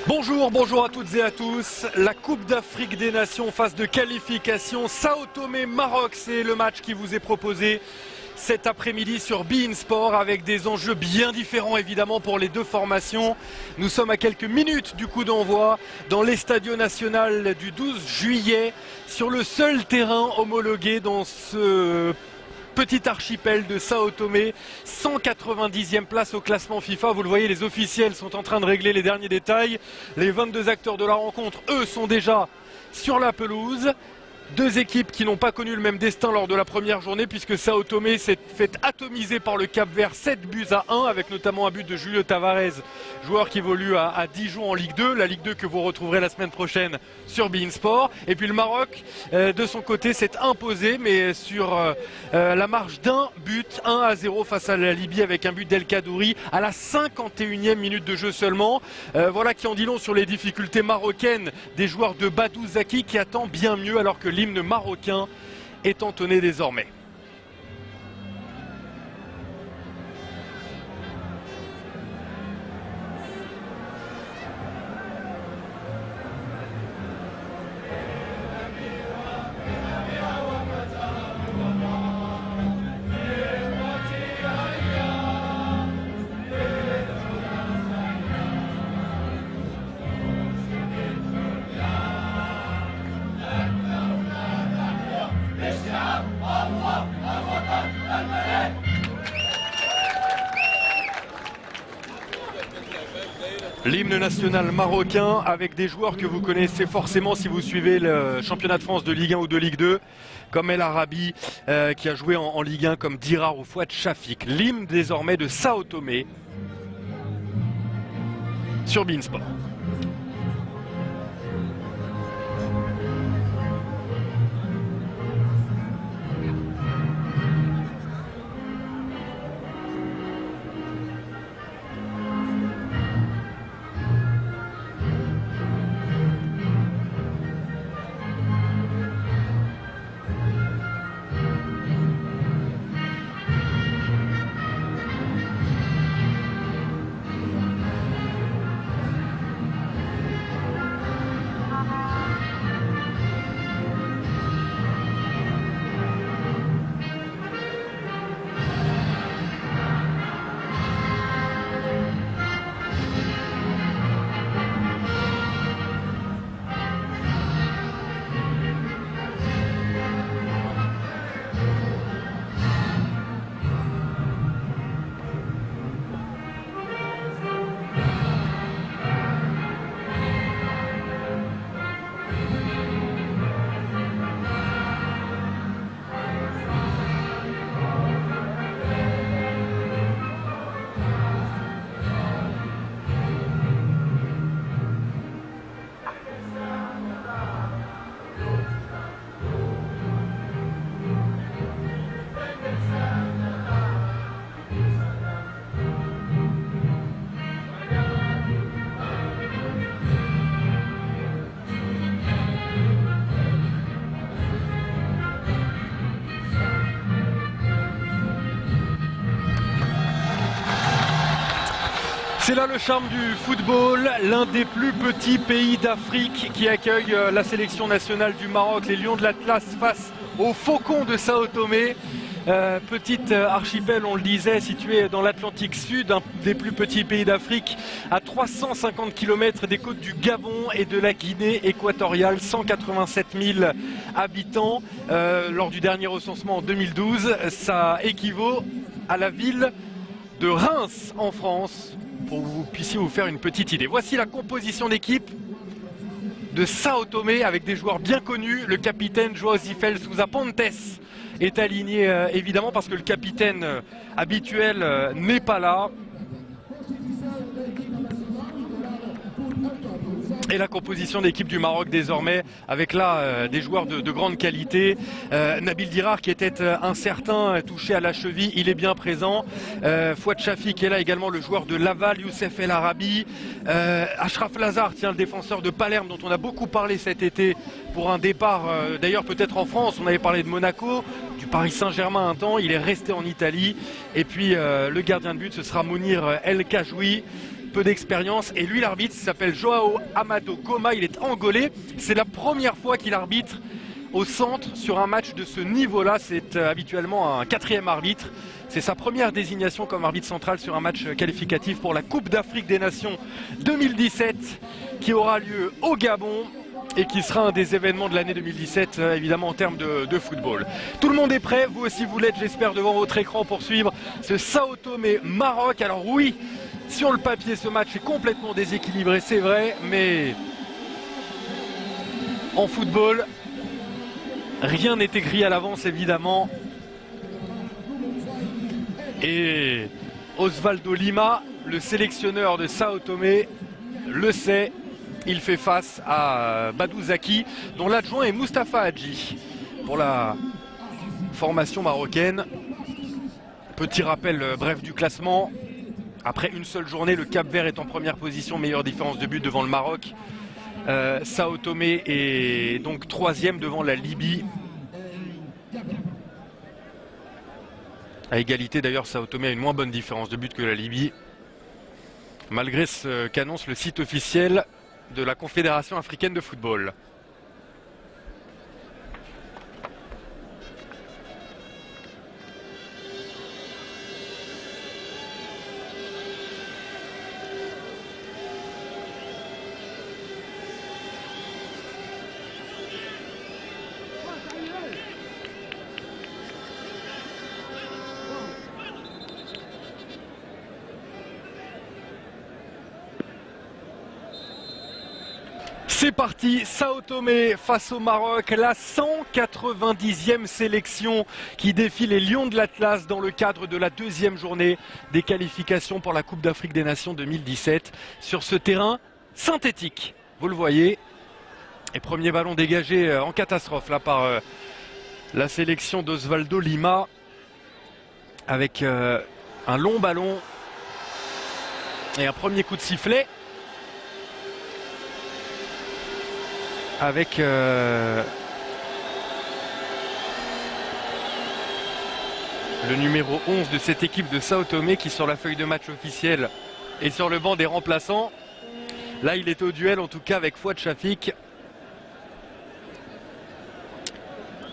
Bonjour à toutes et à tous. La Coupe d'Afrique des Nations, phase de qualification. Sao Tomé, Maroc, c'est le match qui vous est proposé cet après-midi sur beIN Sport avec des enjeux bien différents évidemment pour les deux formations. Nous sommes à quelques minutes du coup d'envoi dans l'Estadio Nacional du 12 juillet sur le seul terrain homologué dans ce petit archipel de Sao Tomé, 190e place au classement FIFA. Vous le voyez, les officiels sont en train de régler les derniers détails. Les 22 acteurs de la rencontre, eux, sont déjà sur la pelouse. Deux équipes qui n'ont pas connu le même destin lors de la première journée puisque Sao Tomé s'est fait atomiser par le Cap-Vert 7-1 avec notamment un but de Julio Tavares, joueur qui évolue à Dijon en Ligue 2, la Ligue 2 que vous retrouverez la semaine prochaine sur beIN Sport. Et puis le Maroc de son côté s'est imposé mais sur la marge d'un but, 1-0 face à la Libye avec un but d'El Kaddouri à la 51e minute de jeu seulement. Voilà qui en dit long sur les difficultés marocaines des joueurs de Badou Zaki qui attend bien mieux alors que l'hymne marocain est entonné désormais. L'hymne national marocain avec des joueurs que vous connaissez forcément si vous suivez le championnat de France de Ligue 1 ou de Ligue 2, comme El Arabi qui a joué en Ligue 1, comme Dirar ou Fouad Chafik. L'hymne désormais de Sao Tomé sur beIN Sport. C'est là le charme du football, l'un des plus petits pays d'Afrique qui accueille la sélection nationale du Maroc, les Lions de l'Atlas face aux Faucons de Sao Tomé. Petite archipel, on le disait, situé dans l'Atlantique Sud, un des plus petits pays d'Afrique, à 350 km des côtes du Gabon et de la Guinée équatoriale, 187 000 habitants. Lors du dernier recensement en 2012, ça équivaut à la ville de Reims en France, pour que vous puissiez vous faire une petite idée. Voici la composition d'équipe de Sao Tomé avec des joueurs bien connus. Le capitaine João Zifel Sousa Pontes est aligné évidemment parce que le capitaine habituel n'est pas là. Et la composition d'équipe du Maroc désormais avec là des joueurs de grande qualité. Nabil Dirar qui était incertain, touché à la cheville, il est bien présent. Fouad Chafik qui est là également, le joueur de Laval, Youssef El Arabi. Achraf Lazar, tiens, le défenseur de Palerme dont on a beaucoup parlé cet été pour un départ d'ailleurs peut-être en France. On avait parlé de Monaco, du Paris Saint-Germain un temps, il est resté en Italie. Et puis le gardien de but ce sera Mounir El Kajoui. peu d'expérience. Et lui, l'arbitre, s'appelle Joao Amado Goma, il est angolais. C'est la première fois qu'il arbitre au centre sur un match de ce niveau-là. C'est habituellement un 4e arbitre. C'est sa première désignation comme arbitre central sur un match qualificatif pour la Coupe d'Afrique des Nations 2017 qui aura lieu au Gabon et qui sera un des événements de l'année 2017 évidemment en termes de football. Tout le monde est prêt, vous aussi vous l'êtes, j'espère, devant votre écran pour suivre ce Sao Tomé-Maroc. Alors oui, sur le papier ce match est complètement déséquilibré, c'est vrai, mais en football, rien n'est écrit à l'avance évidemment. Et Osvaldo Lima, le sélectionneur de Sao Tomé, le sait. Il fait face à Badou Zaki, dont l'adjoint est Moustapha Hadji. Pour la formation marocaine, petit rappel bref du classement. Après une seule journée, le Cap-Vert est en première position, meilleure différence de but devant le Maroc. Sao Tomé est donc 3e devant la Libye. À égalité d'ailleurs, Sao Tomé a une moins bonne différence de but que la Libye. Malgré ce qu'annonce le site officiel de la Confédération africaine de football. C'est parti, Sao Tomé face au Maroc, la 190e sélection qui défie les Lions de l'Atlas dans le cadre de la 2e journée des qualifications pour la Coupe d'Afrique des Nations 2017 sur ce terrain synthétique. Vous le voyez, et premier ballon dégagé en catastrophe là par la sélection d'Osvaldo Lima avec un long ballon et un premier coup de sifflet. Avec le numéro 11 de cette équipe de Sao Tomé qui sur la feuille de match officielle est sur le banc des remplaçants. Là il est au duel en tout cas avec Fouad Chafik.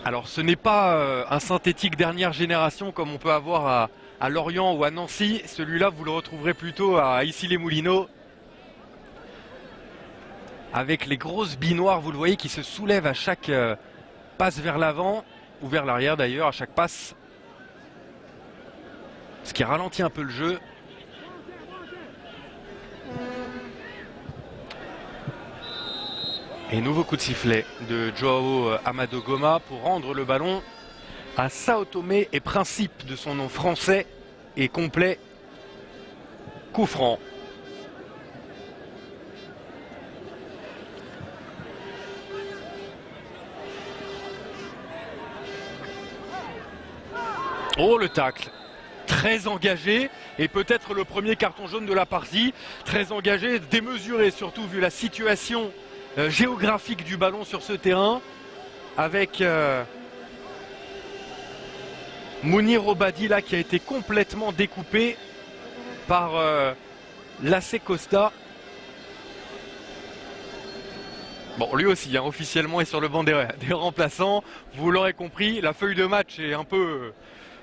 Alors ce n'est pas un synthétique dernière génération comme on peut avoir à Lorient ou à Nancy. Celui-là vous le retrouverez plutôt à Issy-les-Moulineaux. Avec les grosses billes noires, vous le voyez, qui se soulèvent à chaque passe vers l'avant, ou vers l'arrière d'ailleurs, à chaque passe. Ce qui ralentit un peu le jeu. Et nouveau coup de sifflet de Joao Amado Goma pour rendre le ballon à Sao Tomé et Principe de son nom français et complet. Coup franc. Oh le tacle, très engagé et peut-être le premier carton jaune de la partie, très engagé, démesuré surtout vu la situation géographique du ballon sur ce terrain avec Mounir Obadi là qui a été complètement découpé par Lassé Costa. Bon, lui aussi, hein, officiellement est sur le banc des remplaçants. Vous l'aurez compris, la feuille de match est un peu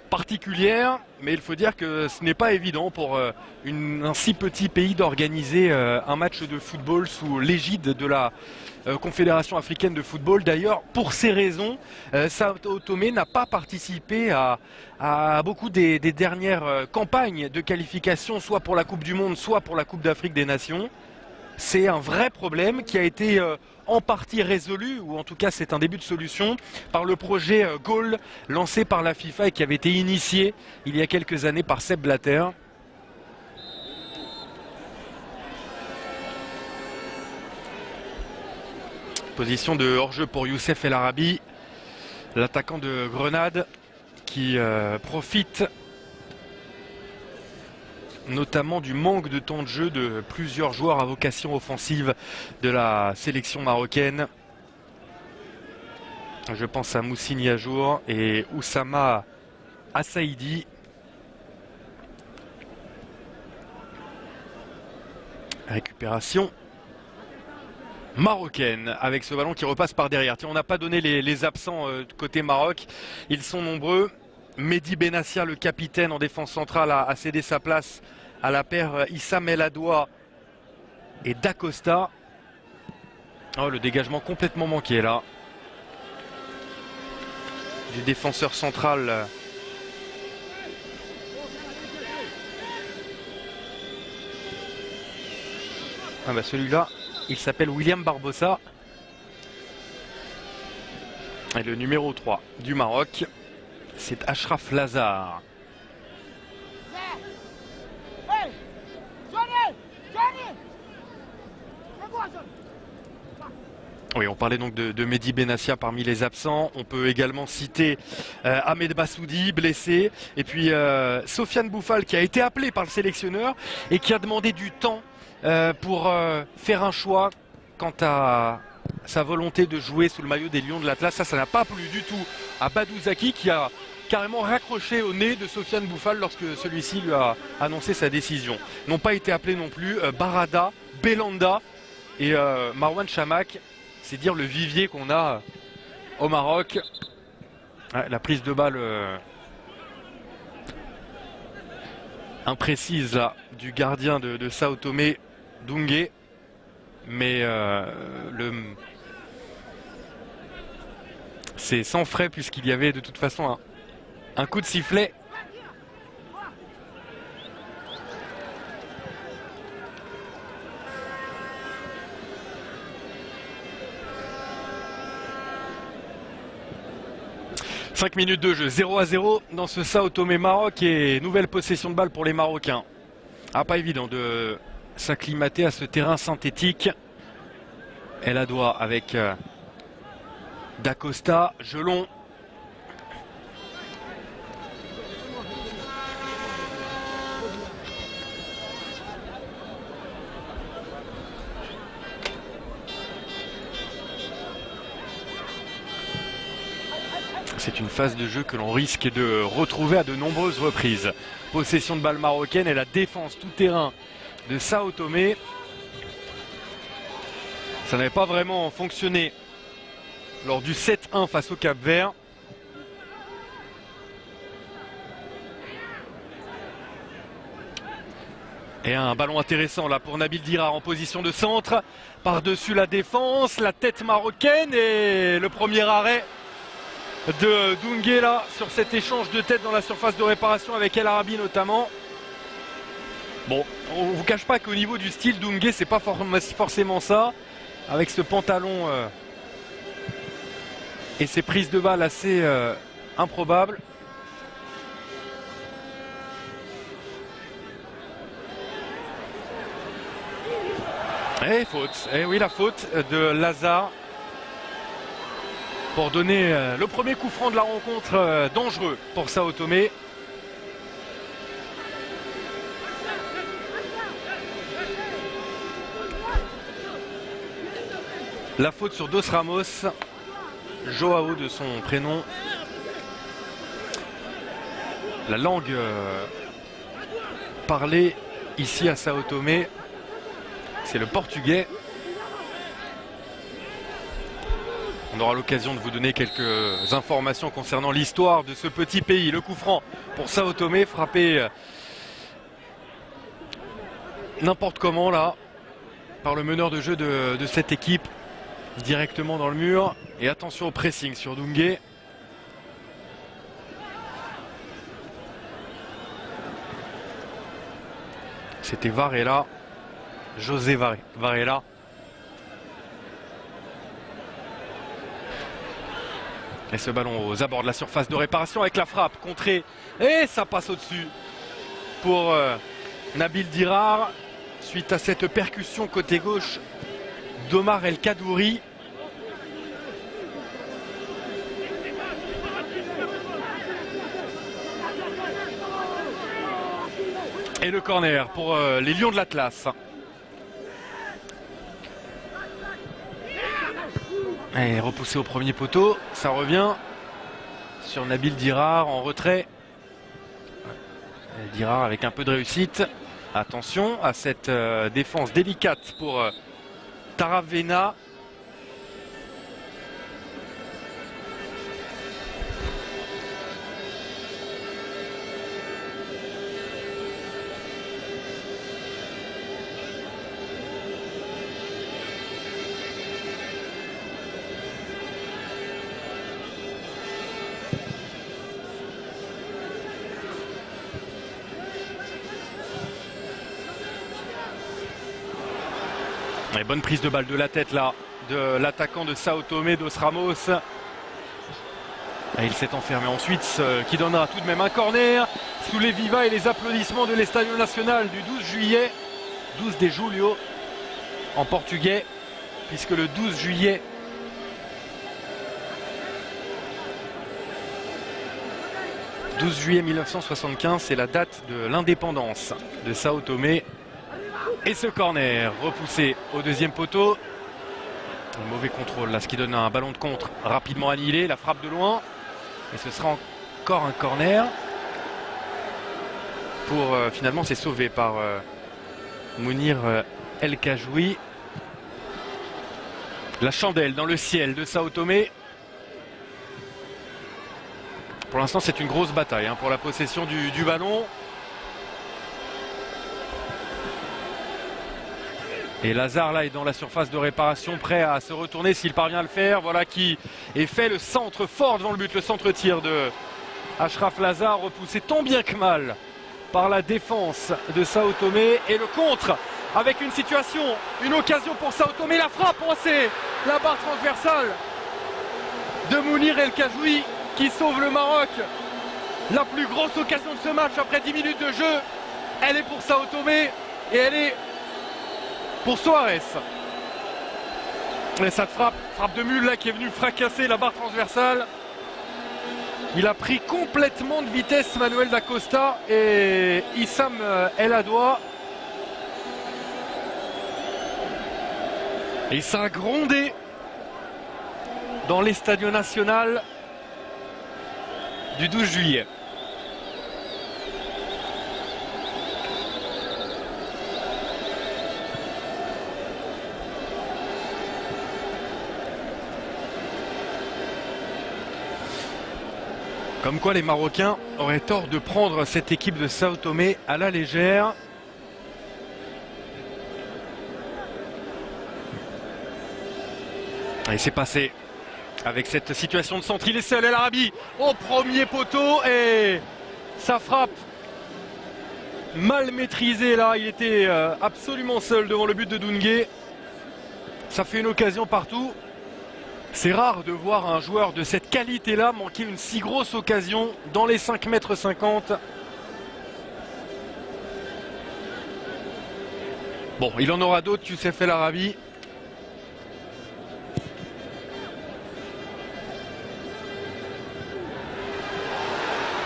particulière, mais il faut dire que ce n'est pas évident pour un si petit pays d'organiser un match de football sous l'égide de la Confédération africaine de football. D'ailleurs, pour ces raisons, Sao Tomé n'a pas participé à beaucoup des dernières campagnes de qualification, soit pour la Coupe du Monde, soit pour la Coupe d'Afrique des Nations. C'est un vrai problème qui a été en partie résolu, ou en tout cas c'est un début de solution, par le projet Goal lancé par la FIFA et qui avait été initié il y a quelques années par Sepp Blatter. Position de hors-jeu pour Youssef El Arabi, l'attaquant de Grenade qui profite notamment du manque de temps de jeu de plusieurs joueurs à vocation offensive de la sélection marocaine. Je pense à Moussini Ajour et Oussama Assaidi. Récupération marocaine avec ce ballon qui repasse par derrière. Tiens, on n'a pas donné les absents côté Maroc. Ils sont nombreux. Mehdi Benassia, le capitaine en défense centrale, a cédé sa place à la paire Issam El Adoua et Dacosta. Oh, le dégagement complètement manqué là du défenseur central. Ah bah celui-là, il s'appelle William Barbosa. Et le numéro 3 du Maroc, c'est Achraf Lazar. Oui, on parlait donc de Mehdi Benassia parmi les absents. On peut également citer Ahmed Bassoudi, blessé. Et puis Sofiane Bouffal, qui a été appelé par le sélectionneur et qui a demandé du temps pour faire un choix quant à sa volonté de jouer sous le maillot des Lions de l'Atlas. Ça n'a pas plu du tout à Badou Zaki, qui a carrément raccroché au nez de Sofiane Bouffal lorsque celui-ci lui a annoncé sa décision. N'ont pas été appelés non plus Barada, Belanda et Marwan Chamakh. C'est dire le vivier qu'on a au Maroc. La prise de balle imprécise là, du gardien de Sao Tomé, Doungué. Mais c'est sans frais puisqu'il y avait de toute façon un coup de sifflet. « 5 minutes de jeu, 0-0 dans ce Sao Tomé Maroc et nouvelle possession de balle pour les Marocains. Ah, pas évident de s'acclimater à ce terrain synthétique. El Adoua avec Dacosta, Gelon. C'est une phase de jeu que l'on risque de retrouver à de nombreuses reprises. Possession de balle marocaine et la défense tout terrain de Sao Tomé. Ça n'avait pas vraiment fonctionné lors du 7-1 face au Cap-Vert. Et un ballon intéressant là pour Nabil Dirar en position de centre. Par-dessus la défense, la tête marocaine et le premier arrêt de Doungué là sur cet échange de tête dans la surface de réparation avec El Arabi notamment. Bon, on ne vous cache pas qu'au niveau du style, Doungué c'est pas forcément ça, avec ce pantalon et ses prises de balles assez improbables. Et faute, et oui la faute de Lazare pour donner le premier coup franc de la rencontre dangereux pour Sao Tomé. La faute sur Dos Ramos, Joao de son prénom. La langue parlée ici à Sao Tomé, c'est le portugais. On aura l'occasion de vous donner quelques informations concernant l'histoire de ce petit pays. Le coup franc pour Sao Tomé, frappé n'importe comment là, par le meneur de jeu de cette équipe, directement dans le mur. Et attention au pressing sur Doungué. C'était Varela, José Varela. Et ce ballon aux abords de la surface de réparation avec la frappe contrée. Et ça passe au-dessus pour Nabil Dirar. Suite à cette percussion côté gauche d'Omar El Kadouri. Et le corner pour les Lions de l'Atlas. Et repoussé au premier poteau, ça revient sur Nabil Dirar en retrait. Dirar avec un peu de réussite. Attention à cette défense délicate pour Taravena. Et bonne prise de balle de la tête là de l'attaquant de Sao Tomé, Dos Ramos. Et il s'est enfermé ensuite, ce qui donnera tout de même un corner sous les vivas et les applaudissements de l'Estadio Nacional du 12 juillet. 12 de julho en portugais, puisque le 12 juillet « 12 juillet 1975, c'est la date de l'indépendance de Sao Tomé. Et ce corner repoussé au deuxième poteau. Un mauvais contrôle là, ce qui donne un ballon de contre rapidement annihilé. La frappe de loin. Et ce sera encore un corner. Pour finalement, c'est sauvé par Mounir El Kajoui. La chandelle dans le ciel de Sao Tomé. Pour l'instant, c'est une grosse bataille pour la possession du ballon. Et Lazare là est dans la surface de réparation, prêt à se retourner s'il parvient à le faire. Voilà qui est fait, le centre fort devant le but, le centre-tir de Achraf Lazare, repoussé tant bien que mal par la défense de Sao Tomé. Et le contre avec une situation, une occasion pour Sao Tomé. La frappe, c'est la barre transversale de Mounir El Kajoui qui sauve le Maroc. La plus grosse occasion de ce match après 10 minutes de jeu, elle est pour Sao Tomé et elle est pour Suarez. Et cette frappe de mule là qui est venue fracasser la barre transversale. Il a pris complètement de vitesse Manuel da Costa et Issam El Adoua. Et ça a grondé dans l'Estadio Nacional du 12 juillet. Comme quoi les Marocains auraient tort de prendre cette équipe de Sao Tomé à la légère. Et c'est passé avec cette situation de centre. Il est seul, El Arabi au premier poteau et sa frappe mal maîtrisée là. Il était absolument seul devant le but de Doungué. Ça fait une occasion partout. C'est rare de voir un joueur de cette qualité-là manquer une si grosse occasion dans les 5,50 m. Bon, il en aura d'autres, Youssef El Arabi.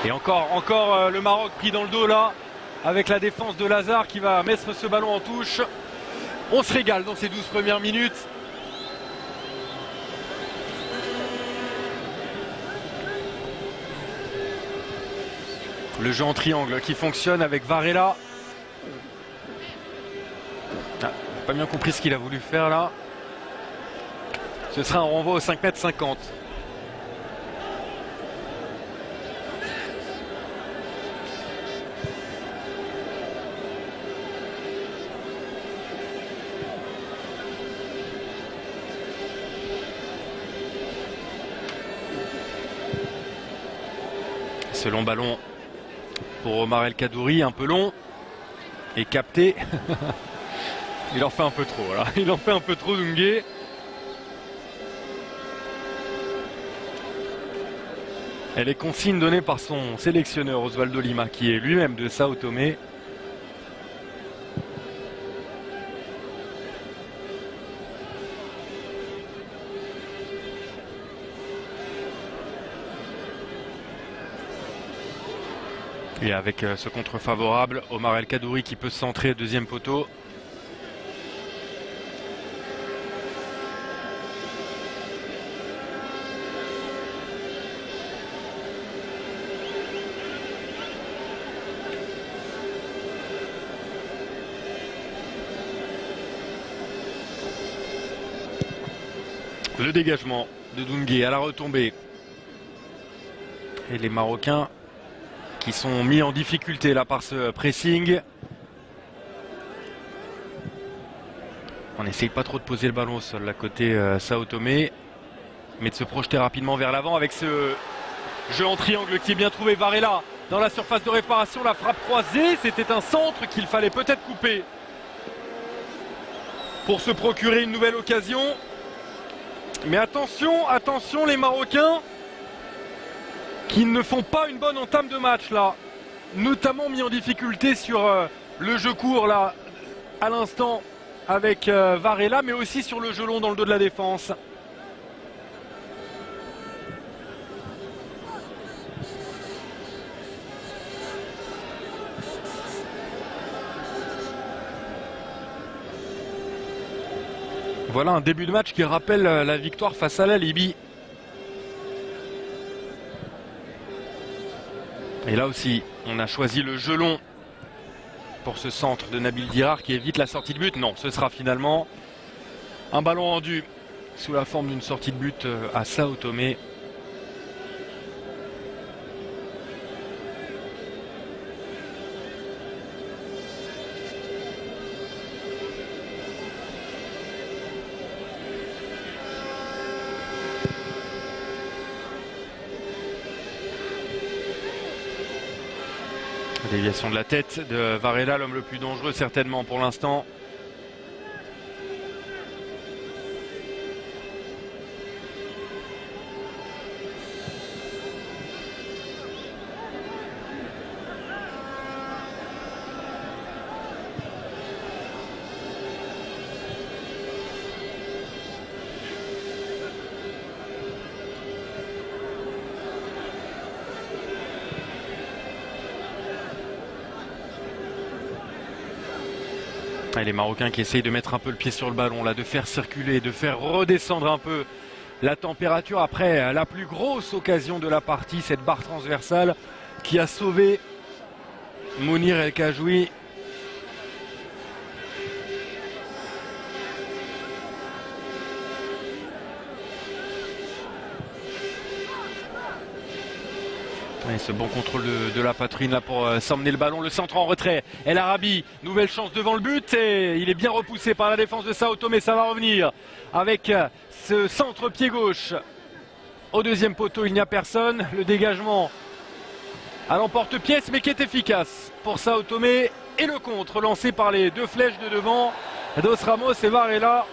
Et encore le Maroc pris dans le dos là, avec la défense de Lazare qui va mettre ce ballon en touche. On se régale dans ces 12 premières minutes. Le jeu en triangle qui fonctionne avec Varela. Ah, pas bien compris ce qu'il a voulu faire là. Ce sera un renvoi aux 5,50 m. Ce long ballon pour Omar El Kadouri, un peu long et capté. Il en fait un peu trop, voilà. Il en fait un peu trop, Doungué. Et les consignes données par son sélectionneur Osvaldo Lima, qui est lui-même de Sao Tomé. Et avec ce contre favorable, Omar El Kadouri qui peut se centrer deuxième poteau. Le dégagement de Doungué à la retombée. Et les Marocains qui sont mis en difficulté là par ce pressing. On n'essaye pas trop de poser le ballon au sol là côté Sao Tomé, mais de se projeter rapidement vers l'avant avec ce jeu en triangle qui est bien trouvé. Varela dans la surface de réparation, la frappe croisée, c'était un centre qu'il fallait peut-être couper pour se procurer une nouvelle occasion. Mais attention, attention les Marocains qui ne font pas une bonne entame de match là, notamment mis en difficulté sur le jeu court là à l'instant avec Varela, mais aussi sur le jeu long dans le dos de la défense. Voilà un début de match qui rappelle la victoire face à la Libye. Et là aussi, on a choisi le jeu long pour ce centre de Nabil Dirar qui évite la sortie de but. Non, ce sera finalement un ballon rendu sous la forme d'une sortie de but à Sao Tomé. Déviation de la tête de Varela, l'homme le plus dangereux certainement pour l'instant. Et les Marocains qui essayent de mettre un peu le pied sur le ballon, là, de faire circuler, de faire redescendre un peu la température après la plus grosse occasion de la partie, cette barre transversale qui a sauvé Mounir El Kajoui. Et ce bon contrôle de la poitrine là pour s'emmener le ballon, le centre en retrait. El Arabi, nouvelle chance devant le but et il est bien repoussé par la défense de Sao Tomé. Ça va revenir avec ce centre pied gauche. Au deuxième poteau, il n'y a personne. Le dégagement à l'emporte-pièce mais qui est efficace pour Sao Tomé. Et le contre lancé par les deux flèches de devant, Dos Ramos et Varela.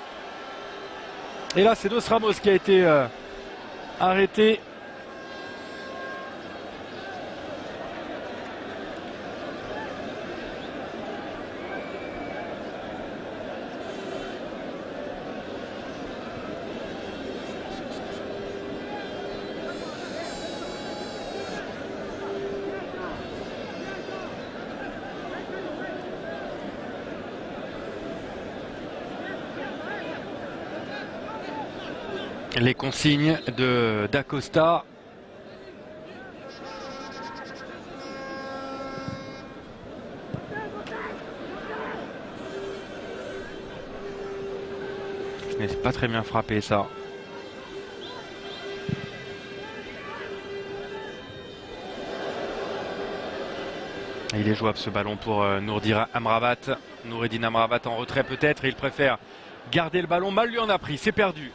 Et là c'est Dos Ramos qui a été arrêté. Les consignes d'Acosta. Ce n'est pas très bien frappé ça. Et il est jouable ce ballon pour Noureddin Amrabat. Noureddin Amrabat en retrait peut-être. Il préfère garder le ballon. Mal lui en a pris, c'est perdu.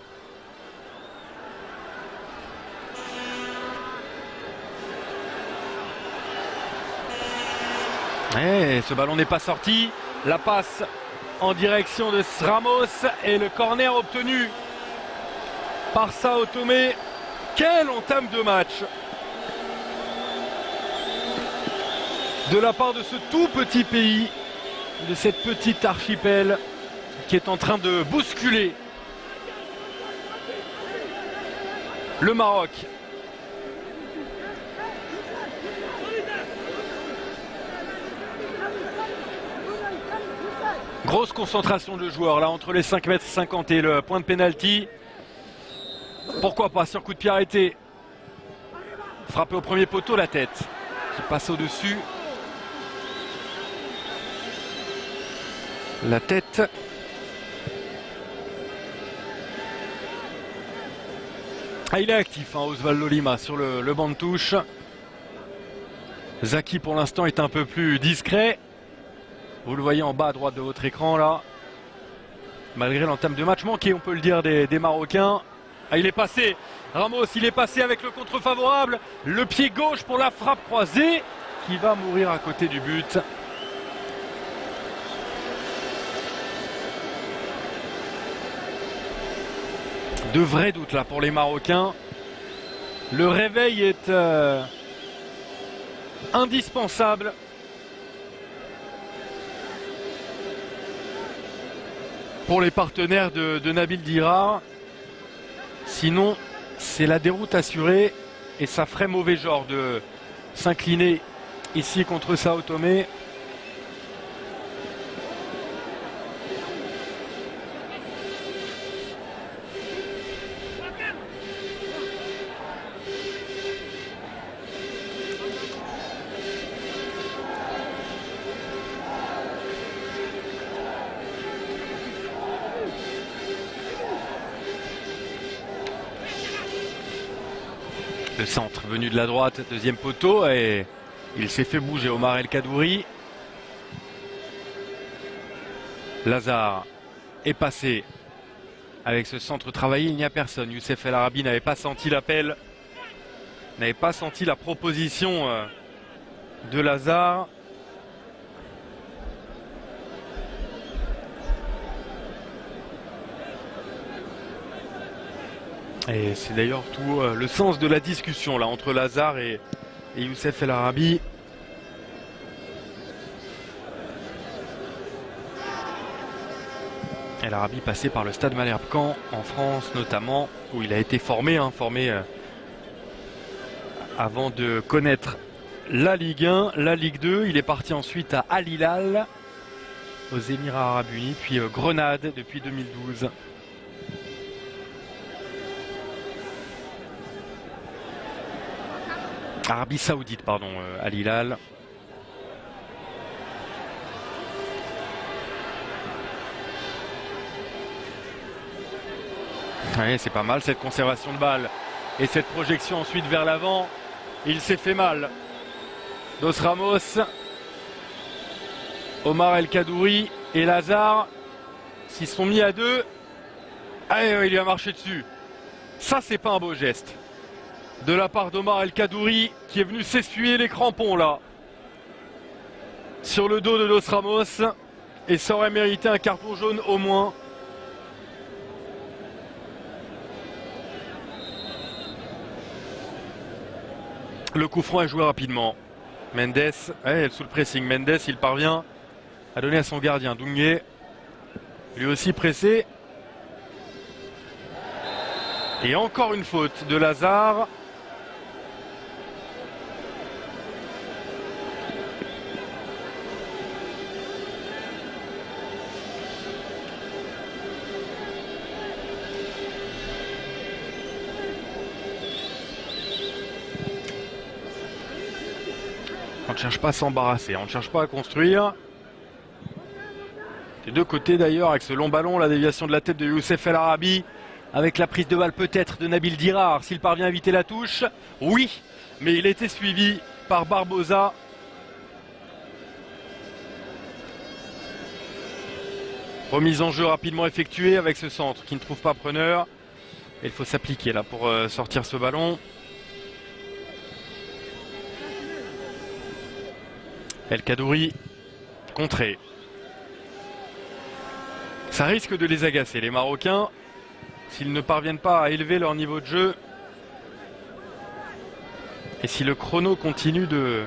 Et ce ballon n'est pas sorti. La passe en direction de Ramos et le corner obtenu par Sao Tomé. Quelle entame de match de la part de ce tout petit pays, de cette petite archipel qui est en train de bousculer le Maroc. Grosse concentration de joueurs là entre les 5,50 m et le point de pénalty. Pourquoi pas sur coup de pied arrêté. Frappé au premier poteau, la tête qui passe au-dessus. La tête. Ah, il est actif, hein, Osvaldo Lima sur le banc de touche. Zaki pour l'instant est un peu plus discret. Vous le voyez en bas à droite de votre écran là. Malgré l'entame de match manqué, on peut le dire, des Marocains. Ah, il est passé. Ramos, il est passé avec le contre favorable. Le pied gauche pour la frappe croisée qui va mourir à côté du but. De vrais doutes là pour les Marocains. Le réveil est indispensable. Pour les partenaires de Nabil Dirar. Sinon, c'est la déroute assurée et ça ferait mauvais genre de s'incliner ici contre Sao Tomé. Le centre venu de la droite, deuxième poteau, et il s'est fait bouger Omar El Kaddouri. Lazare est passé avec ce centre travaillé, il n'y a personne. Youssef El Arabi n'avait pas senti l'appel, n'avait pas senti la proposition de Lazare. Et c'est d'ailleurs tout le sens de la discussion là entre Lazare et Youssef El Arabi. El Arabi passé par le Stade Malherbe Caen en France notamment, où il a été formé, avant de connaître la Ligue 1, la Ligue 2. Il est parti ensuite à Al Hilal, aux Émirats Arabes Unis, puis Grenade depuis 2012. Arabie Saoudite, pardon, Al Hilal. Ouais, c'est pas mal cette conservation de balle et cette projection ensuite vers l'avant. Il s'est fait mal. Dos Ramos, Omar El Kaddouri et Lazare s'y sont mis à deux. Allez, il lui a marché dessus. Ça, c'est pas un beau geste de la part d'Omar El Kaddouri qui est venu s'essuyer les crampons là sur le dos de Dos Ramos, et ça aurait mérité un carton jaune au moins. Le coup franc est joué rapidement. Mendes, sous le pressing, Mendes il parvient à donner à son gardien Doungué, lui aussi pressé. Et encore une faute de Lazare. On ne cherche pas à s'embarrasser, on ne cherche pas à construire. Des deux côtés d'ailleurs, avec ce long ballon, la déviation de la tête de Youssef El Arabi, avec la prise de balle peut-être de Nabil Dirar, s'il parvient à éviter la touche. Oui, mais il était suivi par Barbosa. Remise en jeu rapidement effectuée avec ce centre qui ne trouve pas preneur. Et il faut s'appliquer là pour sortir ce ballon. El Kaddouri contré. Ça risque de les agacer, les Marocains, s'ils ne parviennent pas à élever leur niveau de jeu. Et si le chrono continue de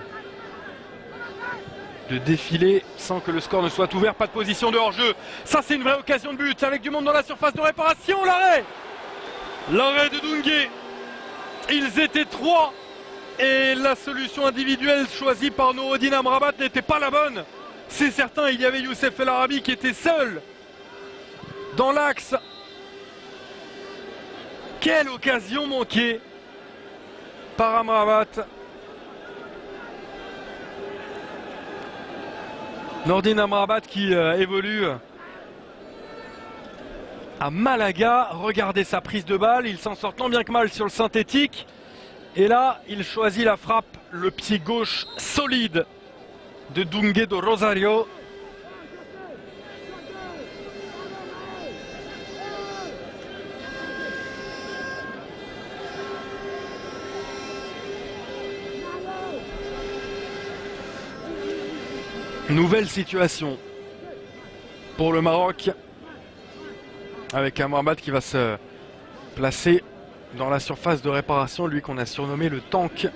défiler sans que le score ne soit ouvert. Pas de position de hors-jeu. Ça, c'est une vraie occasion de but avec du monde dans la surface de réparation. L'arrêt de Doungué. Ils étaient trois. Et la solution individuelle choisie par Noureddine Amrabat n'était pas la bonne. C'est certain, il y avait Youssef El Arabi qui était seul dans l'axe. Quelle occasion manquée par Amrabat. Noureddine Amrabat qui évolue à Malaga. Regardez sa prise de balle, il s'en sort tant bien que mal sur le synthétique. Et là, il choisit la frappe, le pied gauche solide de Dungue do Rosario. Nouvelle situation pour le Maroc, avec Amrabat qui va se placer dans la surface de réparation, lui qu'on a surnommé le tank.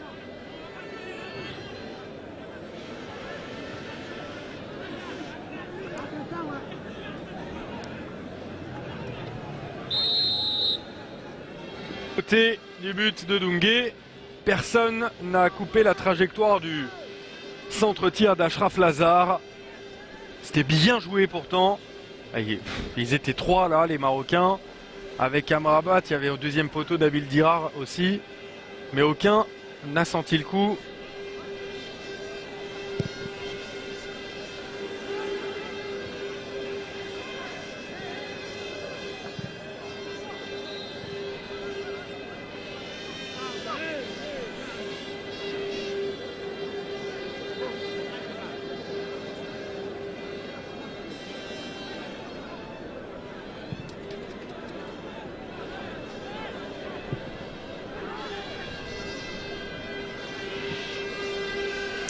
Côté du but de Dungue, personne n'a coupé la trajectoire du centre-tir d'Achraf Lazare. C'était bien joué pourtant. Ils étaient trois là, les Marocains. Avec Amrabat, il y avait au deuxième poteau Nabil Dirar aussi. Mais aucun n'a senti le coup.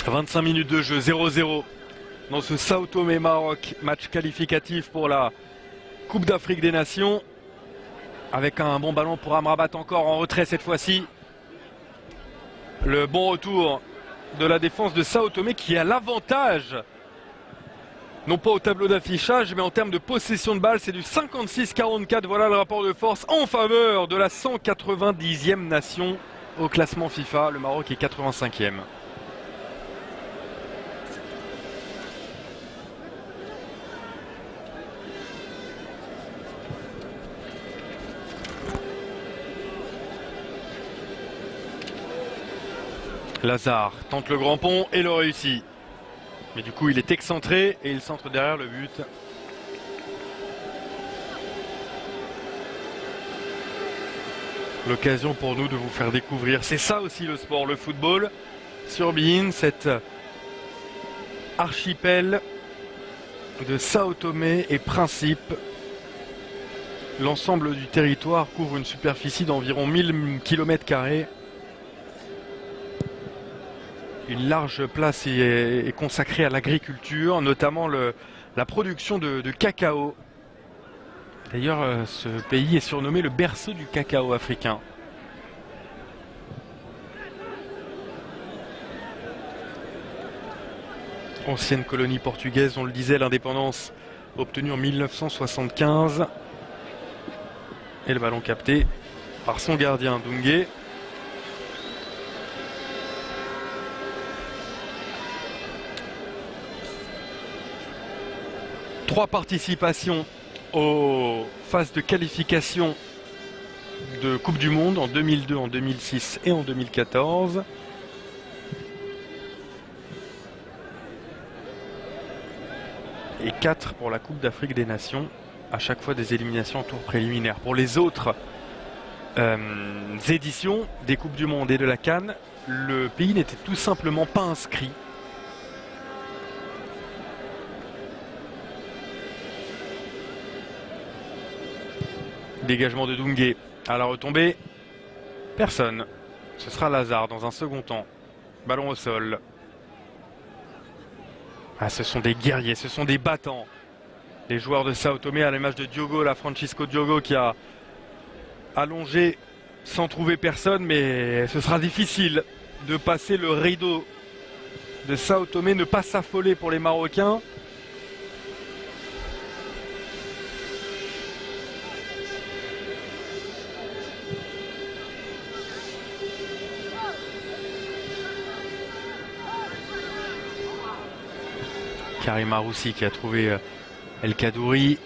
« 25 minutes de jeu, 0-0 dans ce Sao Tomé-Maroc, match qualificatif pour la Coupe d'Afrique des Nations. Avec un bon ballon pour Amrabat, encore en retrait cette fois-ci. Le bon retour de la défense de Sao Tomé qui a l'avantage, non pas au tableau d'affichage, mais en termes de possession de balle, c'est du 56-44. Voilà le rapport de force en faveur de la 190e nation au classement FIFA. Le Maroc est 85e. Lazare tente le grand pont et le réussit. Mais du coup il est excentré et il centre derrière le but. L'occasion pour nous de vous faire découvrir, c'est ça aussi le sport, le football. Sur beIN, cet archipel de Sao Tomé et Principe. L'ensemble du territoire couvre une superficie d'environ 1000 km². Une large place est consacrée à l'agriculture, notamment la production de cacao. D'ailleurs, ce pays est surnommé le berceau du cacao africain. Ancienne colonie portugaise, on le disait, l'indépendance obtenue en 1975. Et le ballon capté par son gardien Dungue. Trois participations aux phases de qualification de Coupe du Monde en 2002, en 2006 et en 2014. Et 4 pour la Coupe d'Afrique des Nations, à chaque fois des éliminations en tour préliminaire. Pour les autres éditions des Coupes du Monde et de la CAN, le pays n'était tout simplement pas inscrit. Dégagement de Dungue à la retombée. Personne. Ce sera Lazare dans un second temps. Ballon au sol. Ah, ce sont des guerriers, ce sont des battants. Les joueurs de Sao Tomé à l'image de Diogo, la Francisco Diogo qui a allongé sans trouver personne. Mais ce sera difficile de passer le rideau de Sao Tomé, ne pas s'affoler pour les Marocains. Karim Maroussi qui a trouvé El Kadouri.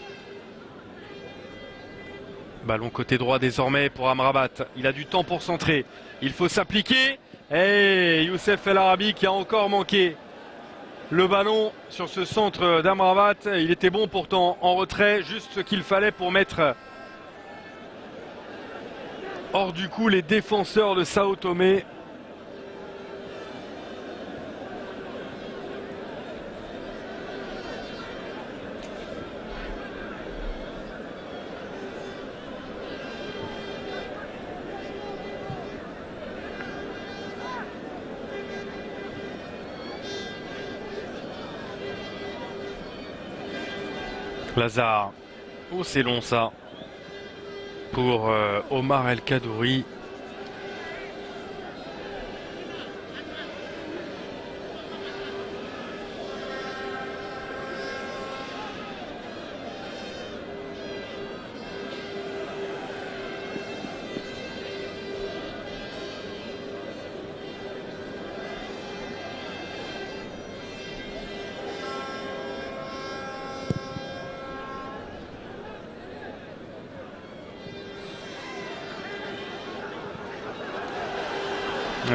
Ballon côté droit désormais pour Amrabat. Il a du temps pour centrer. Il faut s'appliquer. Et Youssef El Arabi qui a encore manqué le ballon sur ce centre d'Amrabat. Il était bon pourtant en retrait. Juste ce qu'il fallait pour mettre hors du coup les défenseurs de Sao Tomé. Lazare. Oh, c'est long ça. Pour Omar El Kadouri.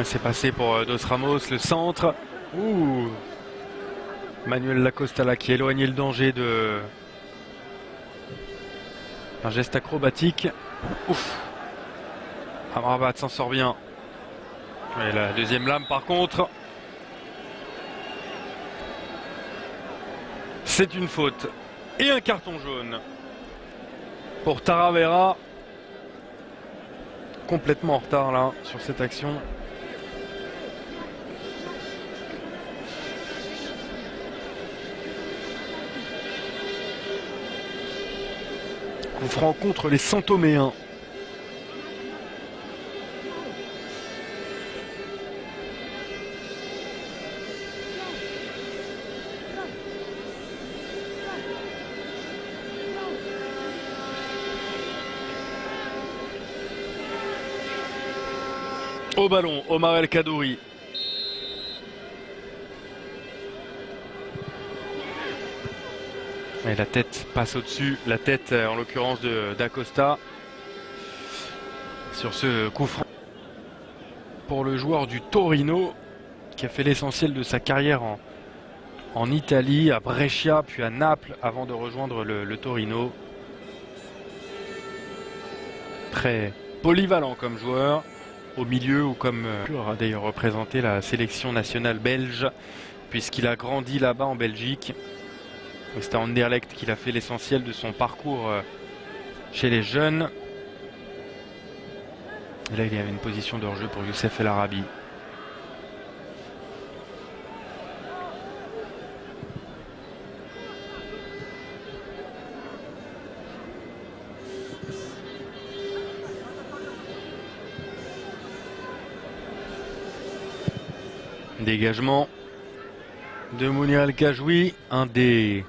C'est passé pour Dos Ramos, le centre. Ouh. Manuel Lacosta là qui éloignait le danger de un geste acrobatique. Ouf. Amrabat s'en sort bien. Et la deuxième lame par contre. C'est une faute. Et un carton jaune. Pour Taravera. Complètement en retard là sur cette action. Coup franc contre les Santoméens. Au ballon, Omar El Kadouri. Et la tête passe au-dessus, la tête en l'occurrence d'Acosta sur ce coup franc pour le joueur du Torino qui a fait l'essentiel de sa carrière en Italie, à Brescia puis à Naples avant de rejoindre le Torino. Très polyvalent comme joueur au milieu ou comme a d'ailleurs représenté la sélection nationale belge puisqu'il a grandi là-bas en Belgique. C'est à Anderlecht qu'il a fait l'essentiel de son parcours chez les jeunes. Et là, il y avait une position de hors-jeu pour Youssef El Arabi. Dégagement de Mounir El Kajoui, un des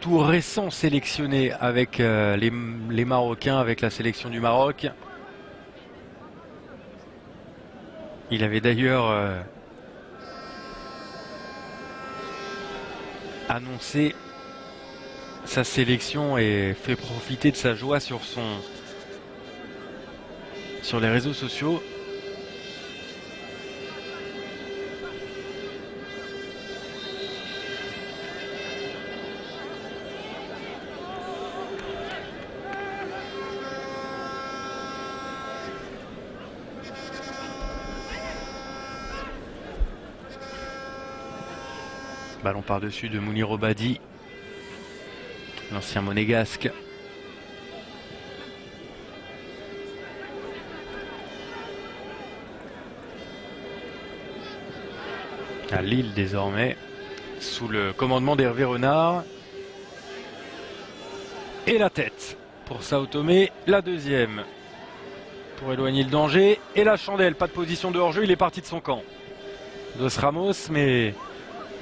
tout récents sélectionnés avec les Marocains, avec la sélection du Maroc. Il avait d'ailleurs annoncé sa sélection et fait profiter de sa joie sur les réseaux sociaux. Ballon par-dessus de Mounir Obadi, l'ancien monégasque. À Lille désormais, sous le commandement d'Hervé Renard. Et la tête pour Sao Tomé, la deuxième pour éloigner le danger. Et la chandelle, pas de position de hors-jeu, il est parti de son camp. Dos Ramos, mais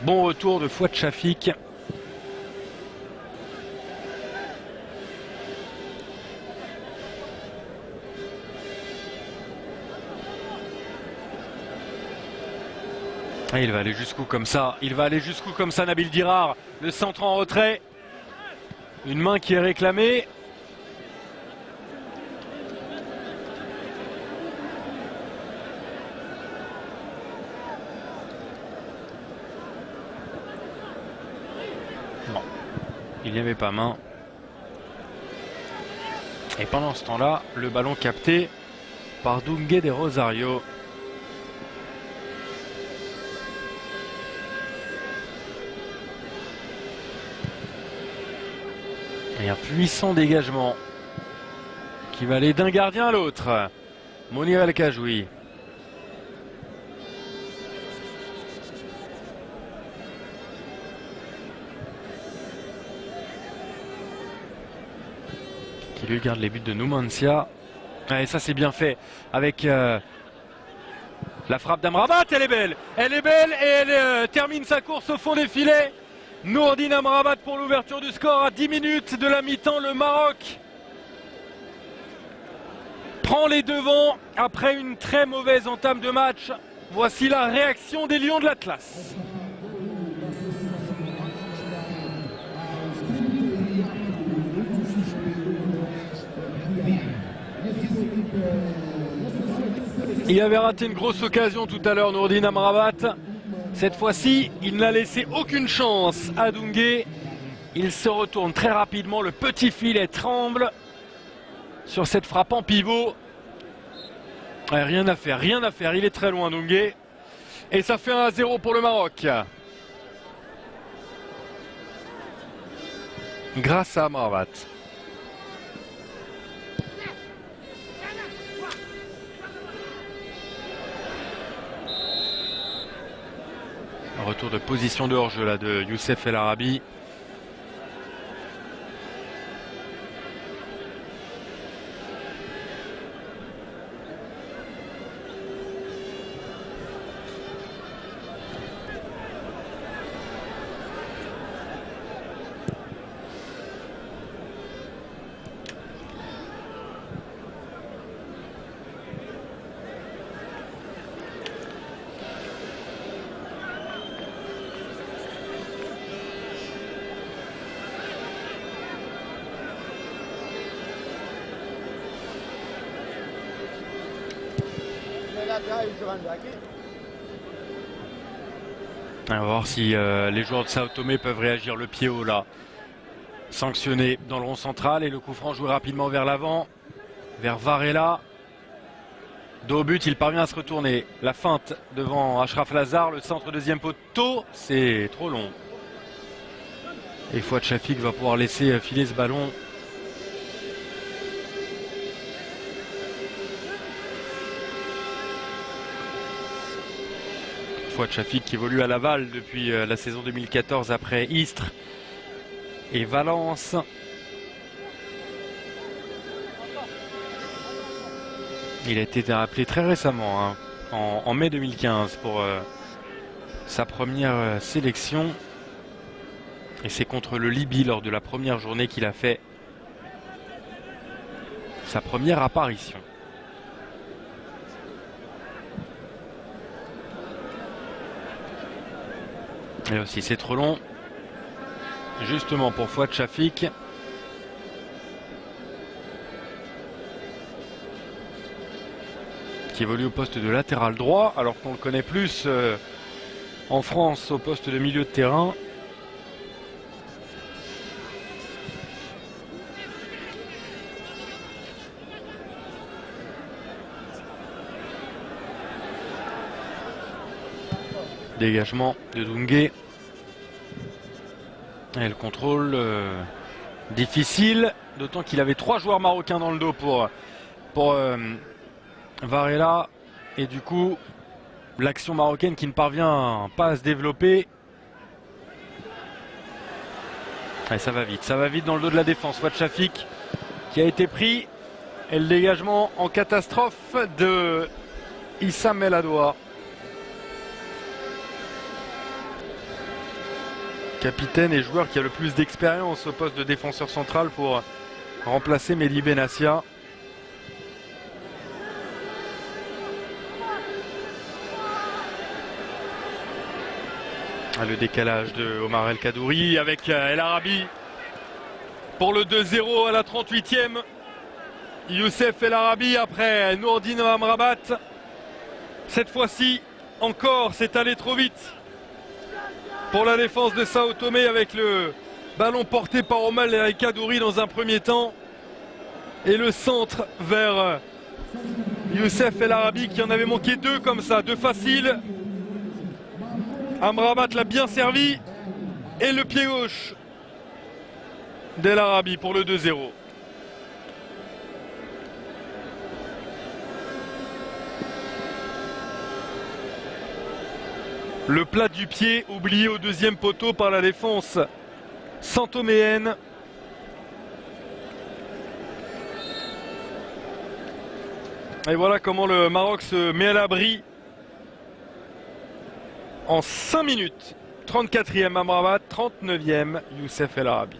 bon retour de Fouad Chafik. Et il va aller jusqu'où comme ça? Il va aller jusqu'où comme ça, Nabil Dirar? Le centre en retrait. Une main qui est réclamée. Non, il n'y avait pas main. Et pendant ce temps-là, le ballon capté par Dungue de Rosario. Et un puissant dégagement qui va aller d'un gardien à l'autre. Mounir El Kajoui. Qui lui garde les buts de Numancia. Et ça c'est bien fait avec la frappe d'Amrabat. Elle est belle et elle termine sa course au fond des filets. Nourdine Amrabat pour l'ouverture du score à 10 minutes de la mi-temps. Le Maroc prend les devants après une très mauvaise entame de match. Voici la réaction des Lions de l'Atlas. Il avait raté une grosse occasion tout à l'heure, Nourdine Amrabat. Cette fois-ci, il n'a laissé aucune chance à Dungue. Il se retourne très rapidement, le petit filet tremble sur cette frappe en pivot. Ouais, rien à faire, il est très loin Dungue. Et ça fait 1-0 pour le Maroc. Grâce à Amrabat. Un retour de position de hors-jeu là de Youssef El Arabi. On va voir si les joueurs de Sao Tomé peuvent réagir le pied haut là. Sanctionné dans le rond central et le coup franc joué rapidement vers l'avant. Vers Varela. Dos au but, il parvient à se retourner. La feinte devant Achraf Lazar, le centre deuxième poteau, c'est trop long. Et Fouad Chafik va pouvoir laisser filer ce ballon. Fouad Chafik qui évolue à Laval depuis la saison 2014 après Istres et Valence. Il a été appelé très récemment, hein, en mai 2015 pour sa première sélection. Et c'est contre le Libye lors de la première journée qu'il a fait sa première apparition. Et aussi c'est trop long. Justement pour Fouad Chafik. Qui évolue au poste de latéral droit, alors qu'on le connaît plus en France au poste de milieu de terrain. Dégagement de Dungue. Et le contrôle difficile, d'autant qu'il avait 3 joueurs marocains dans le dos pour Varela. Et du coup, l'action marocaine qui ne parvient pas à se développer. Et ça va vite dans le dos de la défense. Fouad Chafik qui a été pris. Et le dégagement en catastrophe de Issam El Adoua. Capitaine et joueur qui a le plus d'expérience au poste de défenseur central pour remplacer Mehdi Benassia. Le décalage de Omar El Kadouri avec El Arabi pour le 2-0 à la 38e. Youssef El Arabi après Nourdine Amrabat. Cette fois-ci encore, c'est allé trop vite pour la défense de Sao Tomé avec le ballon porté par Omar El Kadouri dans un premier temps et le centre vers Youssef El Arabi qui en avait manqué 2 comme ça, 2 faciles. Amrabat l'a bien servi. Et le pied gauche d'El Arabi pour le 2-0. Le plat du pied oublié au deuxième poteau par la défense santoméenne. Et voilà comment le Maroc se met à l'abri en 5 minutes. 34e Amrabat, 39e Youssef El Arabi.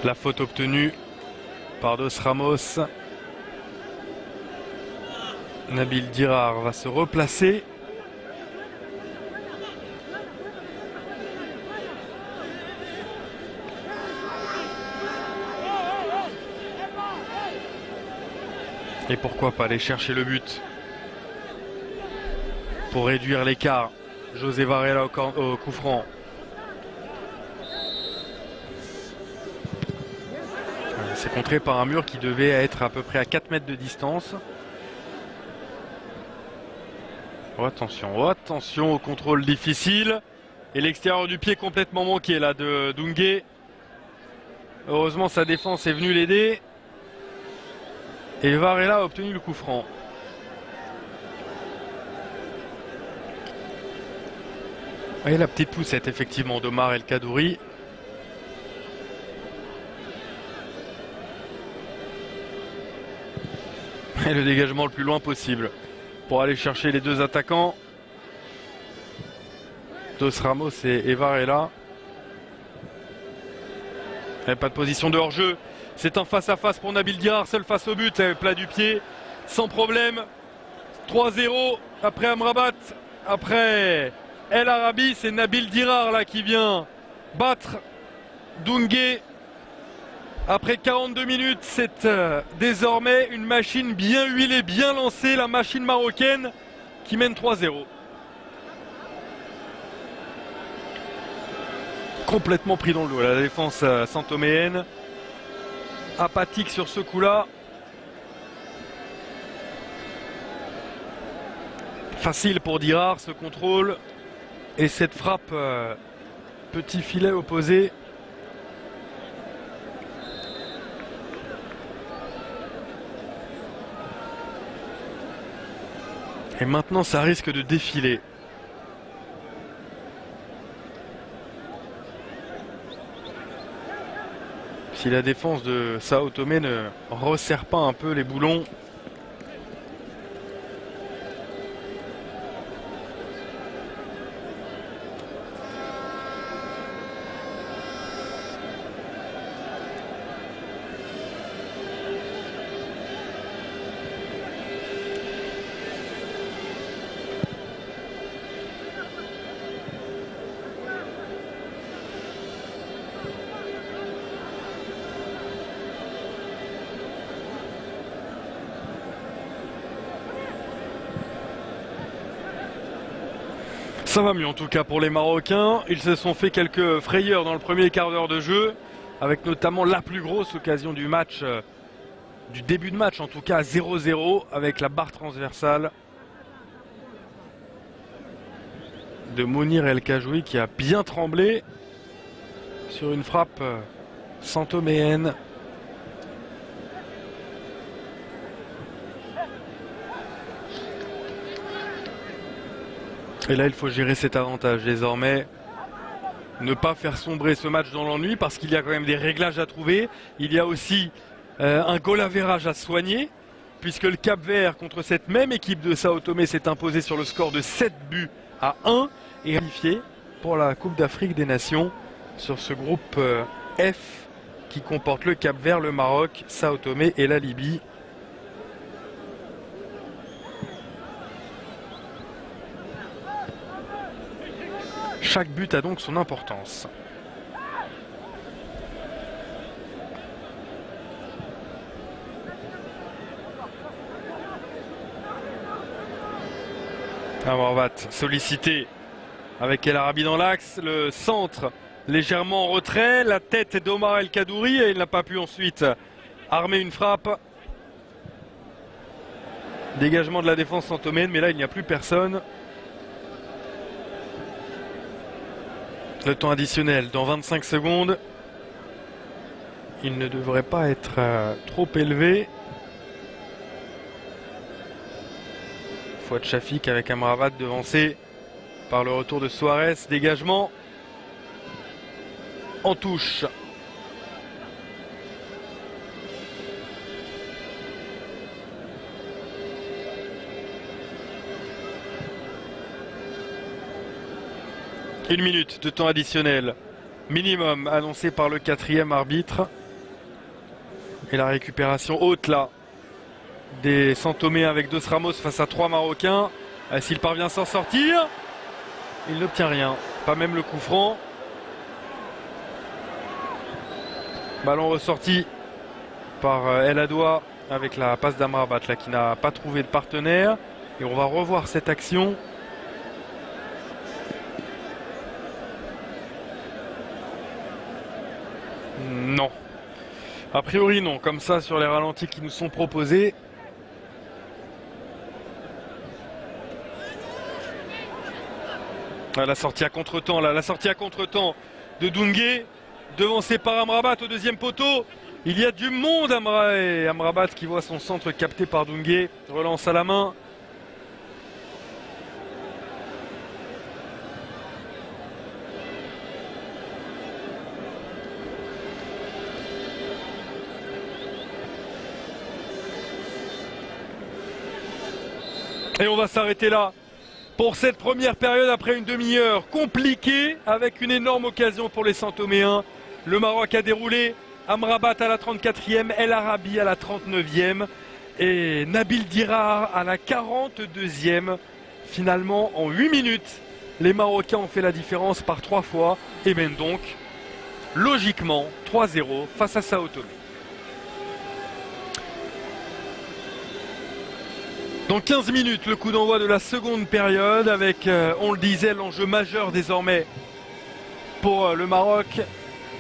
La faute obtenue par Dos Ramos. Nabil Dirar va se replacer. Et pourquoi pas aller chercher le but pour réduire l'écart. José Varela au coup franc. C'est contré par un mur qui devait être à peu près à 4 mètres de distance. Oh, attention au contrôle difficile. Et l'extérieur du pied complètement manqué là de Doungué. Heureusement sa défense est venue l'aider. Et Varela a obtenu le coup franc. Et la petite poussette effectivement d'Omar El Kadouri. Et le dégagement le plus loin possible pour aller chercher les 2 attaquants. Dos Ramos et Varela. Et pas de position de hors-jeu. C'est un face-à-face pour Nabil Dirar, seul face au but, plat du pied, sans problème. 3-0 après Amrabat, après El Arabi, c'est Nabil Dirar là qui vient battre Doungué. Après 42 minutes, c'est désormais une machine bien huilée, bien lancée, la machine marocaine qui mène 3-0. Complètement pris dans le dos, la défense santoméenne. Apathique sur ce coup-là. Facile pour Dirar, ce contrôle. Et cette frappe, petit filet opposé. Et maintenant, ça risque de défiler. Si la défense de Sao Tomé ne resserre pas un peu les boulons. Ça va mieux en tout cas pour les Marocains. Ils se sont fait quelques frayeurs dans le premier quart d'heure de jeu, avec notamment la plus grosse occasion du match, du début de match en tout cas, 0-0 avec la barre transversale de Mounir El Kajoui qui a bien tremblé sur une frappe santoméenne. Et là, il faut gérer cet avantage désormais. Ne pas faire sombrer ce match dans l'ennui parce qu'il y a quand même des réglages à trouver. Il y a aussi un goal average à soigner. puisque le Cap-Vert contre cette même équipe de Sao Tomé s'est imposé sur le score de 7-1 et qualifié pour la Coupe d'Afrique des Nations sur ce groupe F qui comporte le Cap-Vert, le Maroc, Sao Tomé et la Libye. Chaque but a donc son importance. Amrabat sollicité avec El Arabi dans l'axe, le centre légèrement en retrait, la tête d'Omar El Kadouri et il n'a pas pu ensuite armer une frappe. Dégagement de la défense santoméenne, mais là il n'y a plus personne. Le temps additionnel dans 25 secondes. Il ne devrait pas être trop élevé. Fouad Chafik avec Amrabat devancé par le retour de Suarez. Dégagement en touche. Une minute de temps additionnel minimum annoncé par le 4e arbitre. Et la récupération haute là des Santoméens avec Dos Ramos face à 3 Marocains. S'il parvient à s'en sortir, il n'obtient rien, pas même le coup franc. Ballon ressorti par El Adoua avec la passe d'Amrabat là qui n'a pas trouvé de partenaire. Et on va revoir cette action. Non. A priori non, comme ça sur les ralentis qui nous sont proposés. La sortie à contre-temps, là, la sortie à contre-temps de Doungué, devancé par Amrabat au deuxième poteau. Il y a du monde Amrabat qui voit son centre capté par Doungué. Relance à la main. Et on va s'arrêter là pour cette première période après une demi-heure compliquée avec une énorme occasion pour les Santoméens. Le Maroc a déroulé, Amrabat à la 34e, El Arabi à la 39e et Nabil Dirar à la 42e. Finalement, en 8 minutes, les Marocains ont fait la différence par 3 fois et mènent donc logiquement 3-0 face à Sao Tomé. Dans 15 minutes, le coup d'envoi de la seconde période avec, on le disait, l'enjeu majeur désormais pour le Maroc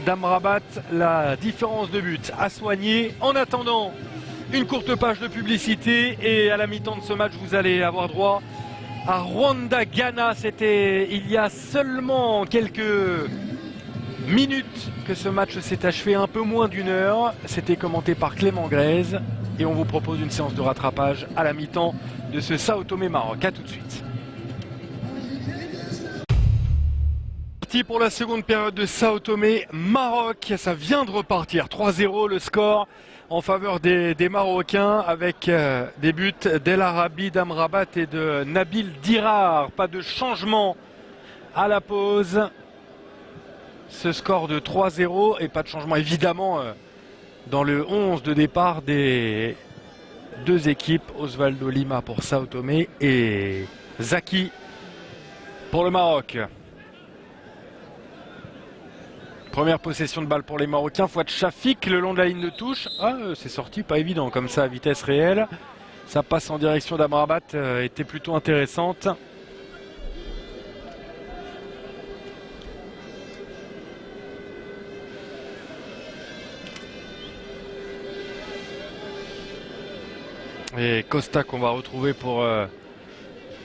d'Amrabat, la différence de but à soigner. En attendant, une courte page de publicité et à la mi-temps de ce match, vous allez avoir droit à Rwanda-Ghana. C'était il y a seulement quelques minutes que ce match s'est achevé, un peu moins d'une heure. C'était commenté par Clément Grèze. Et on vous propose une séance de rattrapage à la mi-temps de ce Sao Tomé-Maroc. A tout de suite. Parti pour la seconde période de Sao Tomé-Maroc. Ça vient de repartir. 3-0 le score en faveur des Marocains avec des buts d'El Arabi, d'Amrabat et de Nabil Dirar. Pas de changement à la pause. Ce score de 3-0 et pas de changement évidemment dans le 11 de départ des deux équipes, Osvaldo Lima pour Sao Tomé et Zaki pour le Maroc. Première possession de balle pour les Marocains, Fouad Chafik le long de la ligne de touche. Ah, c'est sorti, pas évident comme ça à vitesse réelle. Sa passe en direction d'Amrabat était plutôt intéressante. Et Costa qu'on va retrouver pour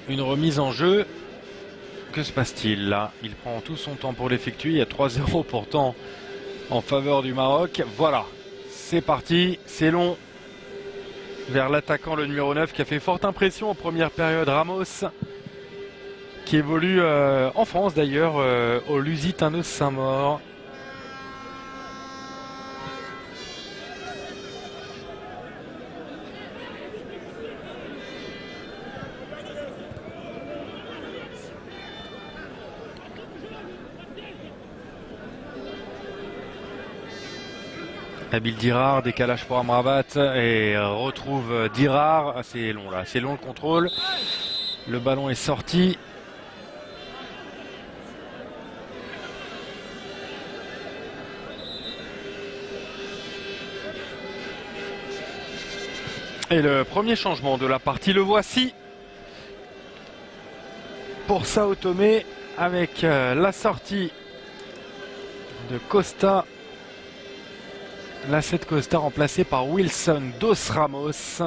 une remise en jeu. Que se passe-t-il là? Il prend tout son temps pour l'effectuer. Il y a 3-0 pourtant en faveur du Maroc. Voilà, c'est parti, c'est long. Vers l'attaquant, le numéro 9 qui a fait forte impression en première période, Ramos. Qui évolue en France d'ailleurs au Lusitano Saint-Maur. Nabil Dirar, décalage pour Amrabat et retrouve Dirar. C'est long là, c'est long le contrôle. Le ballon est sorti. Et le premier changement de la partie, le voici. Pour Sao Tomé, avec la sortie de Costa. Lacet Costa remplacé par Wilson Dos Ramos.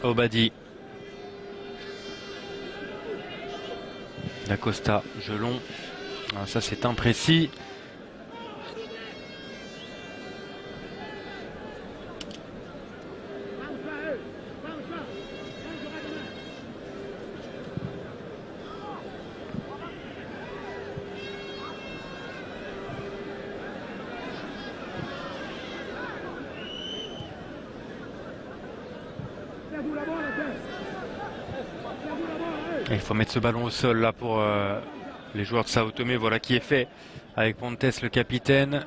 Obadi. D'Acosta, Gelon. Ah, ça c'est imprécis. Il faut mettre ce ballon au sol là pour les joueurs de Sao Tomé. Voilà qui est fait avec Pontes le capitaine.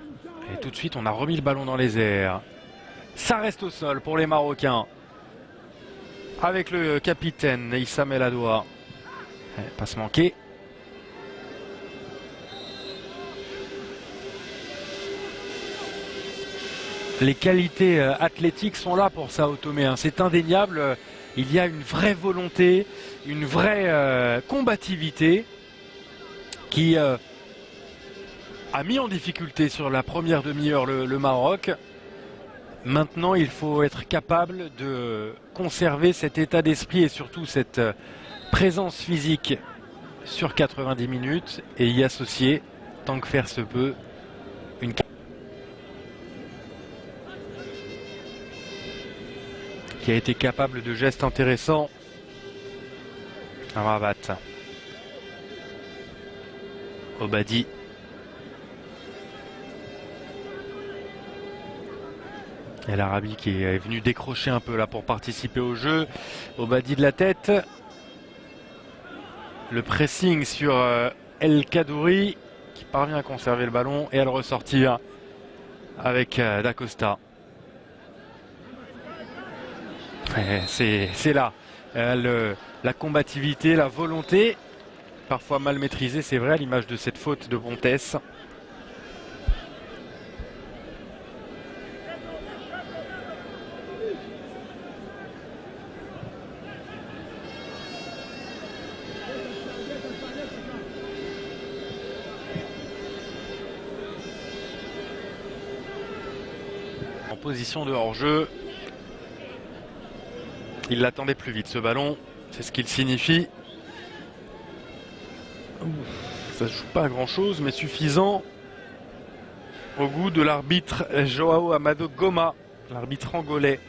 Et tout de suite on a remis le ballon dans les airs. Ça reste au sol pour les Marocains. Avec le capitaine Issam El Adoua. Passe manquée. Les qualités athlétiques sont là pour Sao Tomé, hein. C'est indéniable. Il y a une vraie volonté, une vraie combativité qui a mis en difficulté sur la première demi-heure le Maroc. Maintenant, il faut être capable de conserver cet état d'esprit et surtout cette présence physique sur 90 minutes et y associer, tant que faire se peut, une qui a été capable de gestes intéressants. Rabat. Obadi. Et l'Arabie qui est venu décrocher un peu là pour participer au jeu. Obadi de la tête. Le pressing sur El Kaddouri qui parvient à conserver le ballon et à le ressortir avec D'Acosta. C'est là la combativité, la volonté, parfois mal maîtrisée, c'est vrai, à l'image de cette faute de Pontes. En position de hors-jeu. Il l'attendait plus vite ce ballon, c'est ce qu'il signifie. Ça ne joue pas à grand chose mais suffisant au goût de l'arbitre Joao Amado Goma, l'arbitre angolais.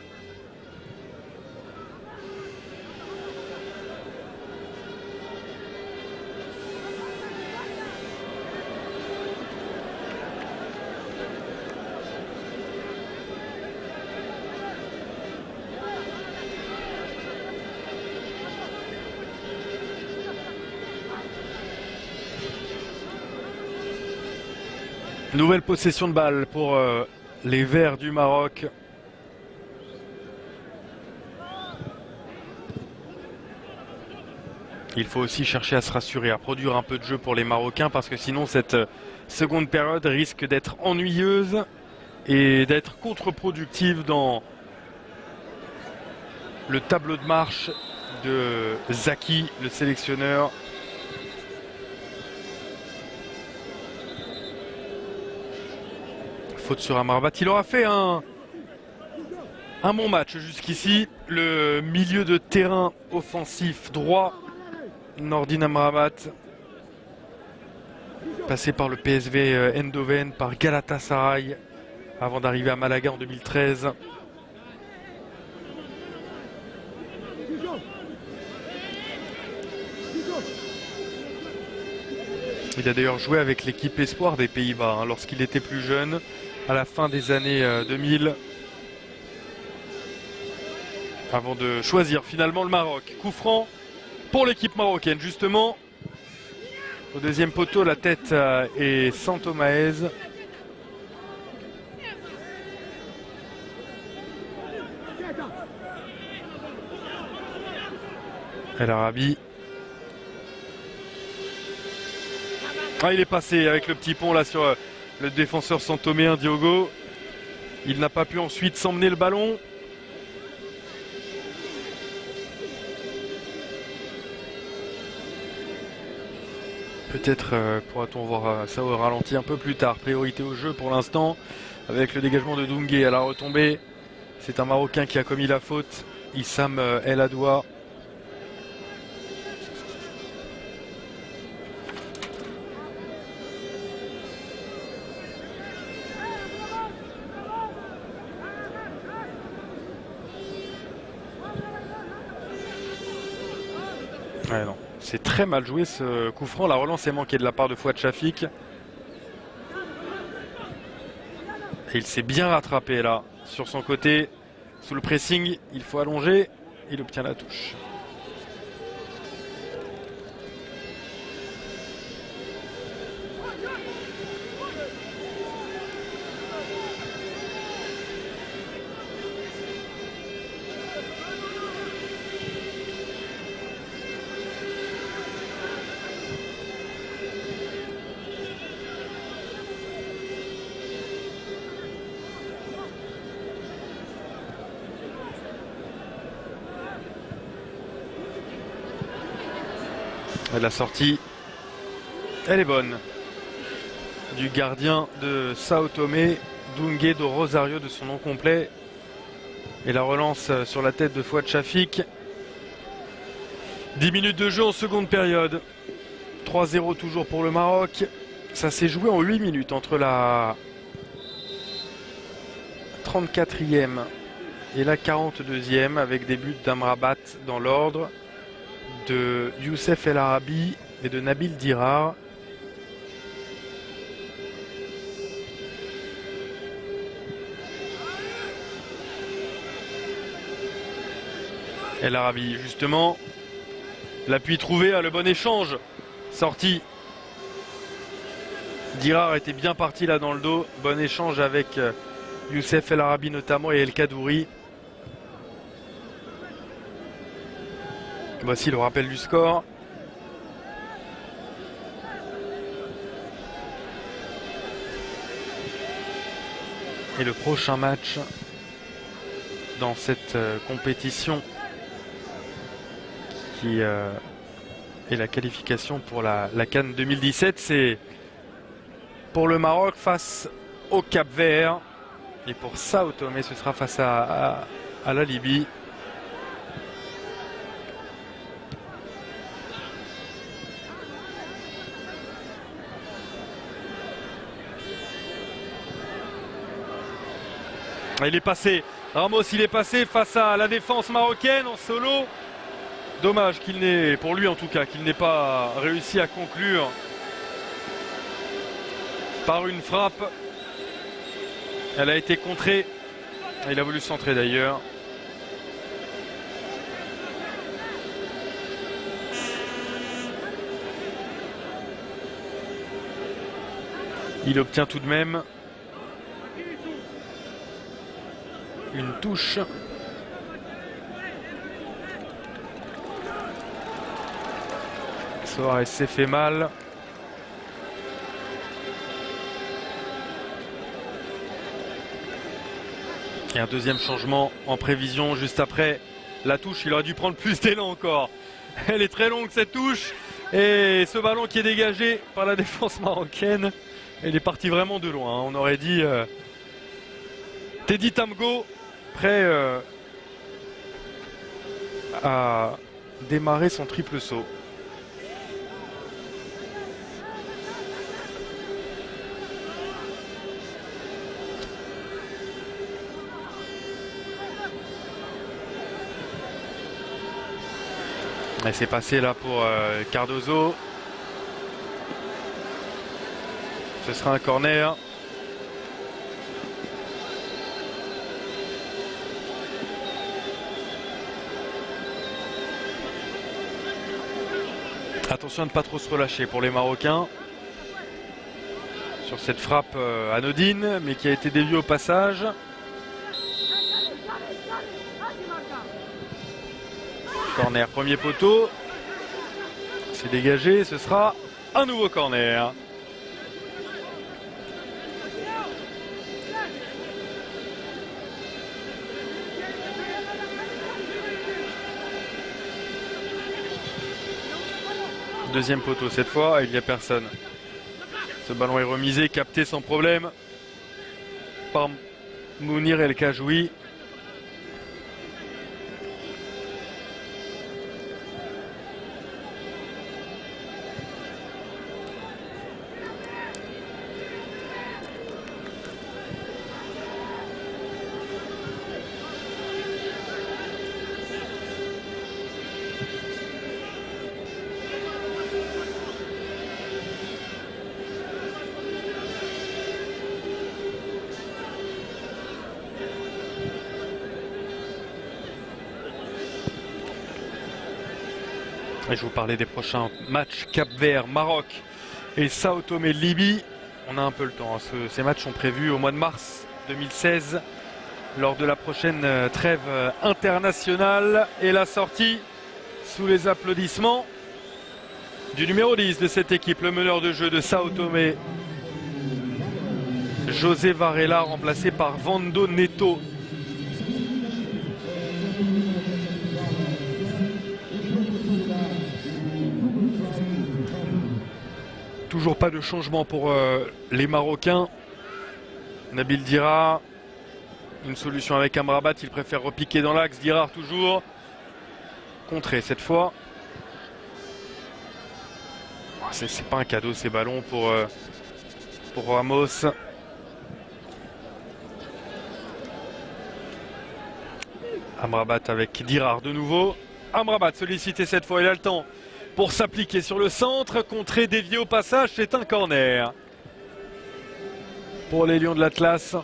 Nouvelle possession de balle pour les Verts du Maroc. Il faut aussi chercher à se rassurer, à produire un peu de jeu pour les Marocains parce que sinon cette seconde période risque d'être ennuyeuse et d'être contre-productive dans le tableau de marche de Zaki, le sélectionneur. Faute sur Amrabat. Il aura fait un bon match jusqu'ici. Le milieu de terrain offensif droit, Nordin Amrabat, passé par le PSV Eindhoven, par Galatasaray, avant d'arriver à Malaga en 2013. Il a d'ailleurs joué avec l'équipe Espoir des Pays-Bas lorsqu'il était plus jeune, à la fin des années 2000, avant de choisir finalement le Maroc. Coup franc pour l'équipe marocaine, justement. Au deuxième poteau, la tête est Santomaez. El Arabi. Ah, il est passé avec le petit pont là sur le défenseur santoméen Diogo. Il n'a pas pu ensuite s'emmener le ballon. Peut-être pourra-t-on voir ça au ralenti un peu plus tard. Priorité au jeu pour l'instant avec le dégagement de Doungué à la retombée. C'est un Marocain qui a commis la faute. Issam El Adoua. Ouais, non. C'est très mal joué ce coup franc. La relance est manquée de la part de Fouad Chafik. Et il s'est bien rattrapé là, sur son côté. Sous le pressing, il faut allonger. Il obtient la touche. Et la sortie, elle est bonne. Du gardien de Sao Tomé, Doungué do Rosario de son nom complet. Et la relance sur la tête de Fouad Chafik. 10 minutes de jeu en seconde période. 3-0 toujours pour le Maroc. Ça s'est joué en 8 minutes entre la 34e et la 42e avec des buts d'Amrabat dans l'ordre, de Youssef El Arabi et de Nabil Dirar. El Arabi, justement, l'appui trouvé à le bon échange. Sorti. Dirar était bien parti là dans le dos. Bon échange avec Youssef El Arabi notamment et El Kadouri. Voici le rappel du score. Et le prochain match dans cette compétition qui est la qualification pour la CAN 2017, c'est pour le Maroc face au Cap-Vert. Et pour Sao Tomé, ce sera face à la Libye. Il est passé, Ramos il est passé face à la défense marocaine en solo. Dommage qu'il n'ait, pour lui en tout cas, qu'il n'ait pas réussi à conclure par une frappe. Elle a été contrée. Il a voulu centrer d'ailleurs. Il obtient tout de même une touche. Soares s'est fait mal. Et un deuxième changement en prévision juste après la touche. Il aurait dû prendre plus d'élan encore. Elle est très longue cette touche. Et ce ballon qui est dégagé par la défense marocaine, il est parti vraiment de loin. On aurait dit Teddy Tamgo prêt à démarrer son triple saut. Et c'est passé là pour Cardozo. Ce sera un corner. Attention à ne pas trop se relâcher pour les Marocains sur cette frappe anodine, mais qui a été déviée au passage. Corner, premier poteau. C'est dégagé, ce sera un nouveau corner. Deuxième poteau cette fois, il n'y a personne. Ce ballon est remisé, capté sans problème par Mounir El Kajoui. Et je vous parlais des prochains matchs Cap-Vert, Maroc et Sao Tomé, Libye. On a un peu le temps. Ces matchs sont prévus au mois de mars 2016 lors de la prochaine trêve internationale. Et la sortie sous les applaudissements du numéro 10 de cette équipe, le meneur de jeu de Sao Tomé, José Varela, remplacé par Vando Neto. Toujours pas de changement pour les Marocains. Nabil Dirar, une solution avec Amrabat, il préfère repiquer dans l'axe. Dirar toujours contré cette fois. C'est pas un cadeau ces ballons pour Ramos. Amrabat avec Dirar de nouveau. Amrabat sollicité cette fois, il a le temps pour s'appliquer sur le centre, contré, dévié au passage, c'est un corner pour les Lions de l'Atlas.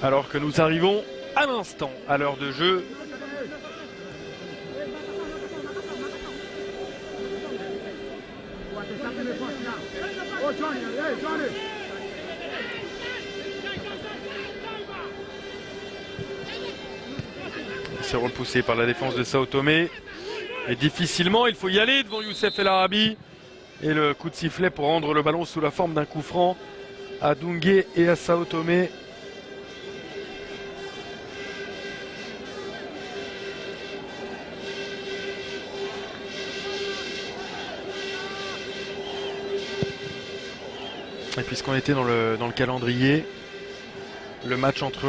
Alors que nous arrivons à l'instant à l'heure de jeu. C'est repoussé par la défense de Sao Tomé. Et difficilement, il faut y aller devant Youssef El Arabi. Et le coup de sifflet pour rendre le ballon sous la forme d'un coup franc à Doungué et à Sao Tomé. Et puisqu'on était dans le calendrier, le match entre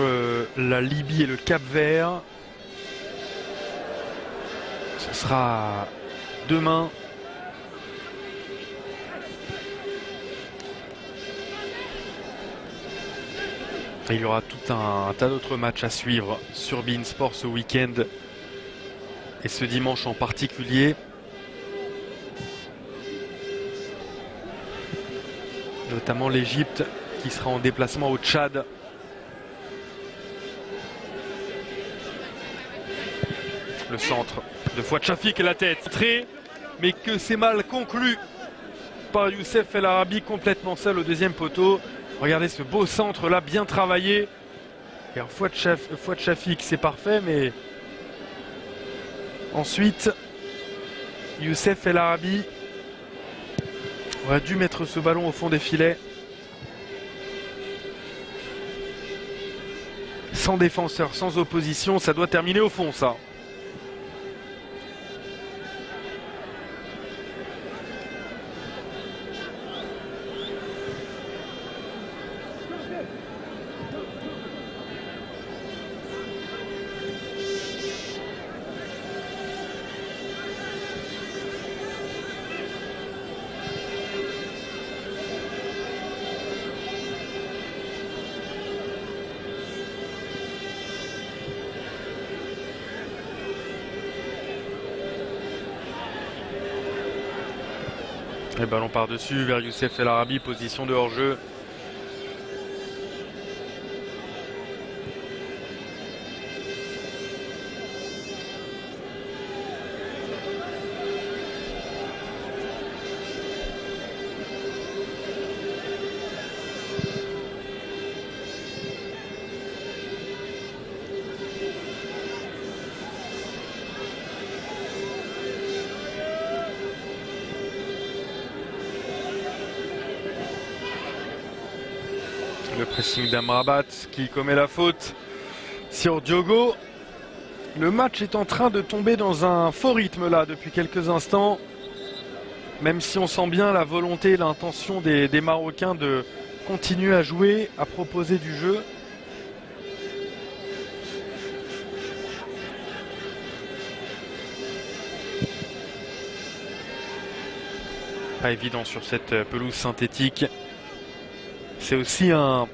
la Libye et le Cap-Vert, ce sera demain. Et il y aura tout un tas d'autres matchs à suivre sur beIN Sport ce week-end et ce dimanche en particulier. Notamment l'Égypte qui sera en déplacement au Tchad. Le centre de Fouad Chafik et la tête. Mais que c'est mal conclu par Youssef El Arabi, complètement seul au deuxième poteau. Regardez ce beau centre là, bien travaillé. Et Fouad Chafik, c'est parfait, mais ensuite Youssef El Arabi aurait dû mettre ce ballon au fond des filets. Sans défenseur, sans opposition, ça doit terminer au fond, ça. Et ballon par-dessus vers Youssef El Arabi, position de hors-jeu. Le pressing d'Amrabat qui commet la faute sur Diogo. Le match est en train de tomber dans un faux rythme là depuis quelques instants. Même si on sent bien la volonté et l'intention des Marocains de continuer à jouer, à proposer du jeu. Pas évident sur cette pelouse synthétique. C'est aussi un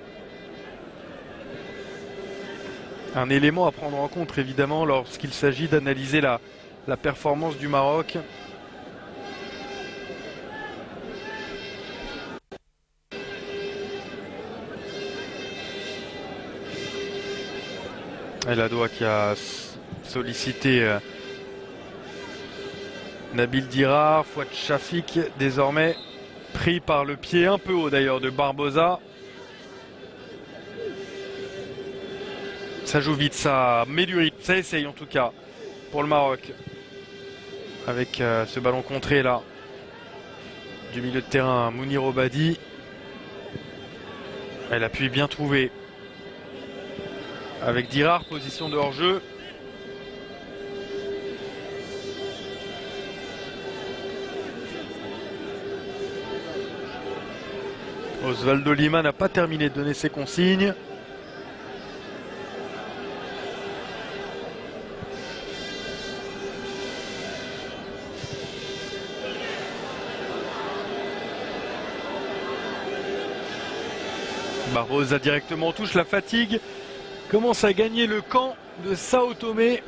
élément à prendre en compte évidemment lorsqu'il s'agit d'analyser la performance du Maroc. El Adoua qui a sollicité Nabil Dirar, Fouad Chafik désormais pris par le pied un peu haut d'ailleurs de Barbosa. Ça joue vite, ça met du rythme, ça essaye en tout cas pour le Maroc. Avec ce ballon contré là du milieu de terrain Mounir Obadi. Elle appuie bien trouvé avec Dirar, position de hors-jeu. Osvaldo Lima n'a pas terminé de donner ses consignes. Barbosa directement touche, la fatigue commence à gagner le camp de Sao Tomé.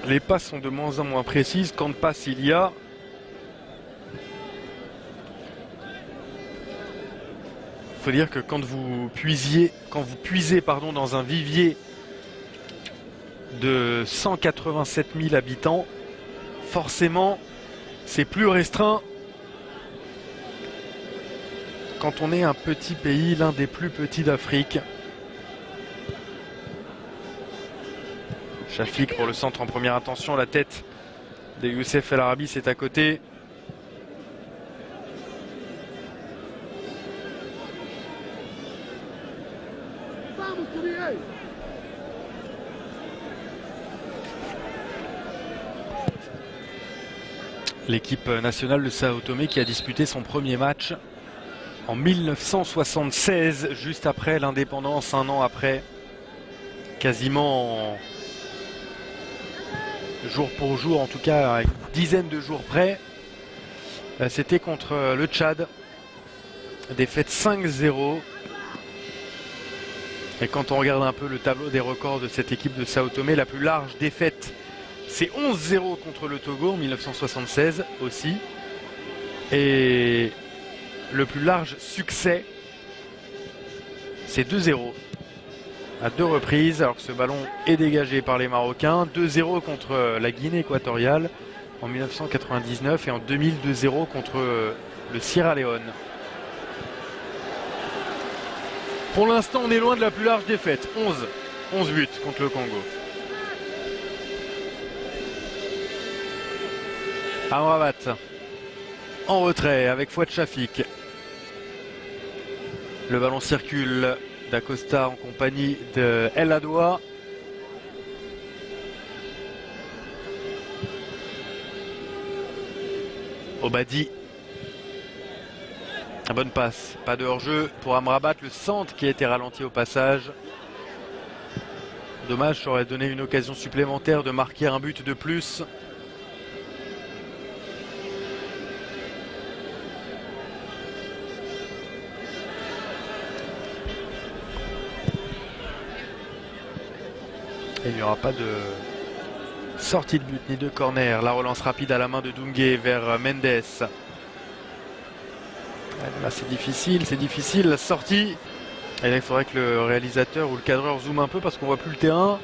Les passes sont de moins en moins précises. Quand de passe il y a. Il faut dire que quand vous puisez dans un vivier de 187 000 habitants, forcément c'est plus restreint quand on est un petit pays, l'un des plus petits d'Afrique. Chafik pour le centre en première intention, la tête de Youssef El Arabi, c'est à côté. L'équipe nationale de Sao Tomé qui a disputé son premier match en 1976, juste après l'indépendance, un an après, quasiment jour pour jour, en tout cas à une dizaine de jours près. C'était contre le Tchad, défaite 5-0. Et quand on regarde un peu le tableau des records de cette équipe de Sao Tomé, la plus large défaite, c'est 11-0 contre le Togo en 1976 aussi. Et le plus large succès, c'est 2-0 à 2 reprises, alors que ce ballon est dégagé par les Marocains. 2-0 contre la Guinée équatoriale en 1999 et en 2000 2-0 contre le Sierra Leone. Pour l'instant, on est loin de la plus large défaite. 11 buts contre le Congo. Amrabat en retrait avec Fouad Chafik. Le ballon circule d'Acosta en compagnie de El Adoua. Obadi. La bonne passe, pas de hors-jeu pour Amrabat, le centre qui a été ralenti au passage. Dommage, ça aurait donné une occasion supplémentaire de marquer un but de plus. Et il n'y aura pas de sortie de but ni de corner. La relance rapide à la main de Doungué vers Mendes. Là c'est difficile la sortie. Et là il faudrait que le réalisateur ou le cadreur zoome un peu parce qu'on voit plus le terrain.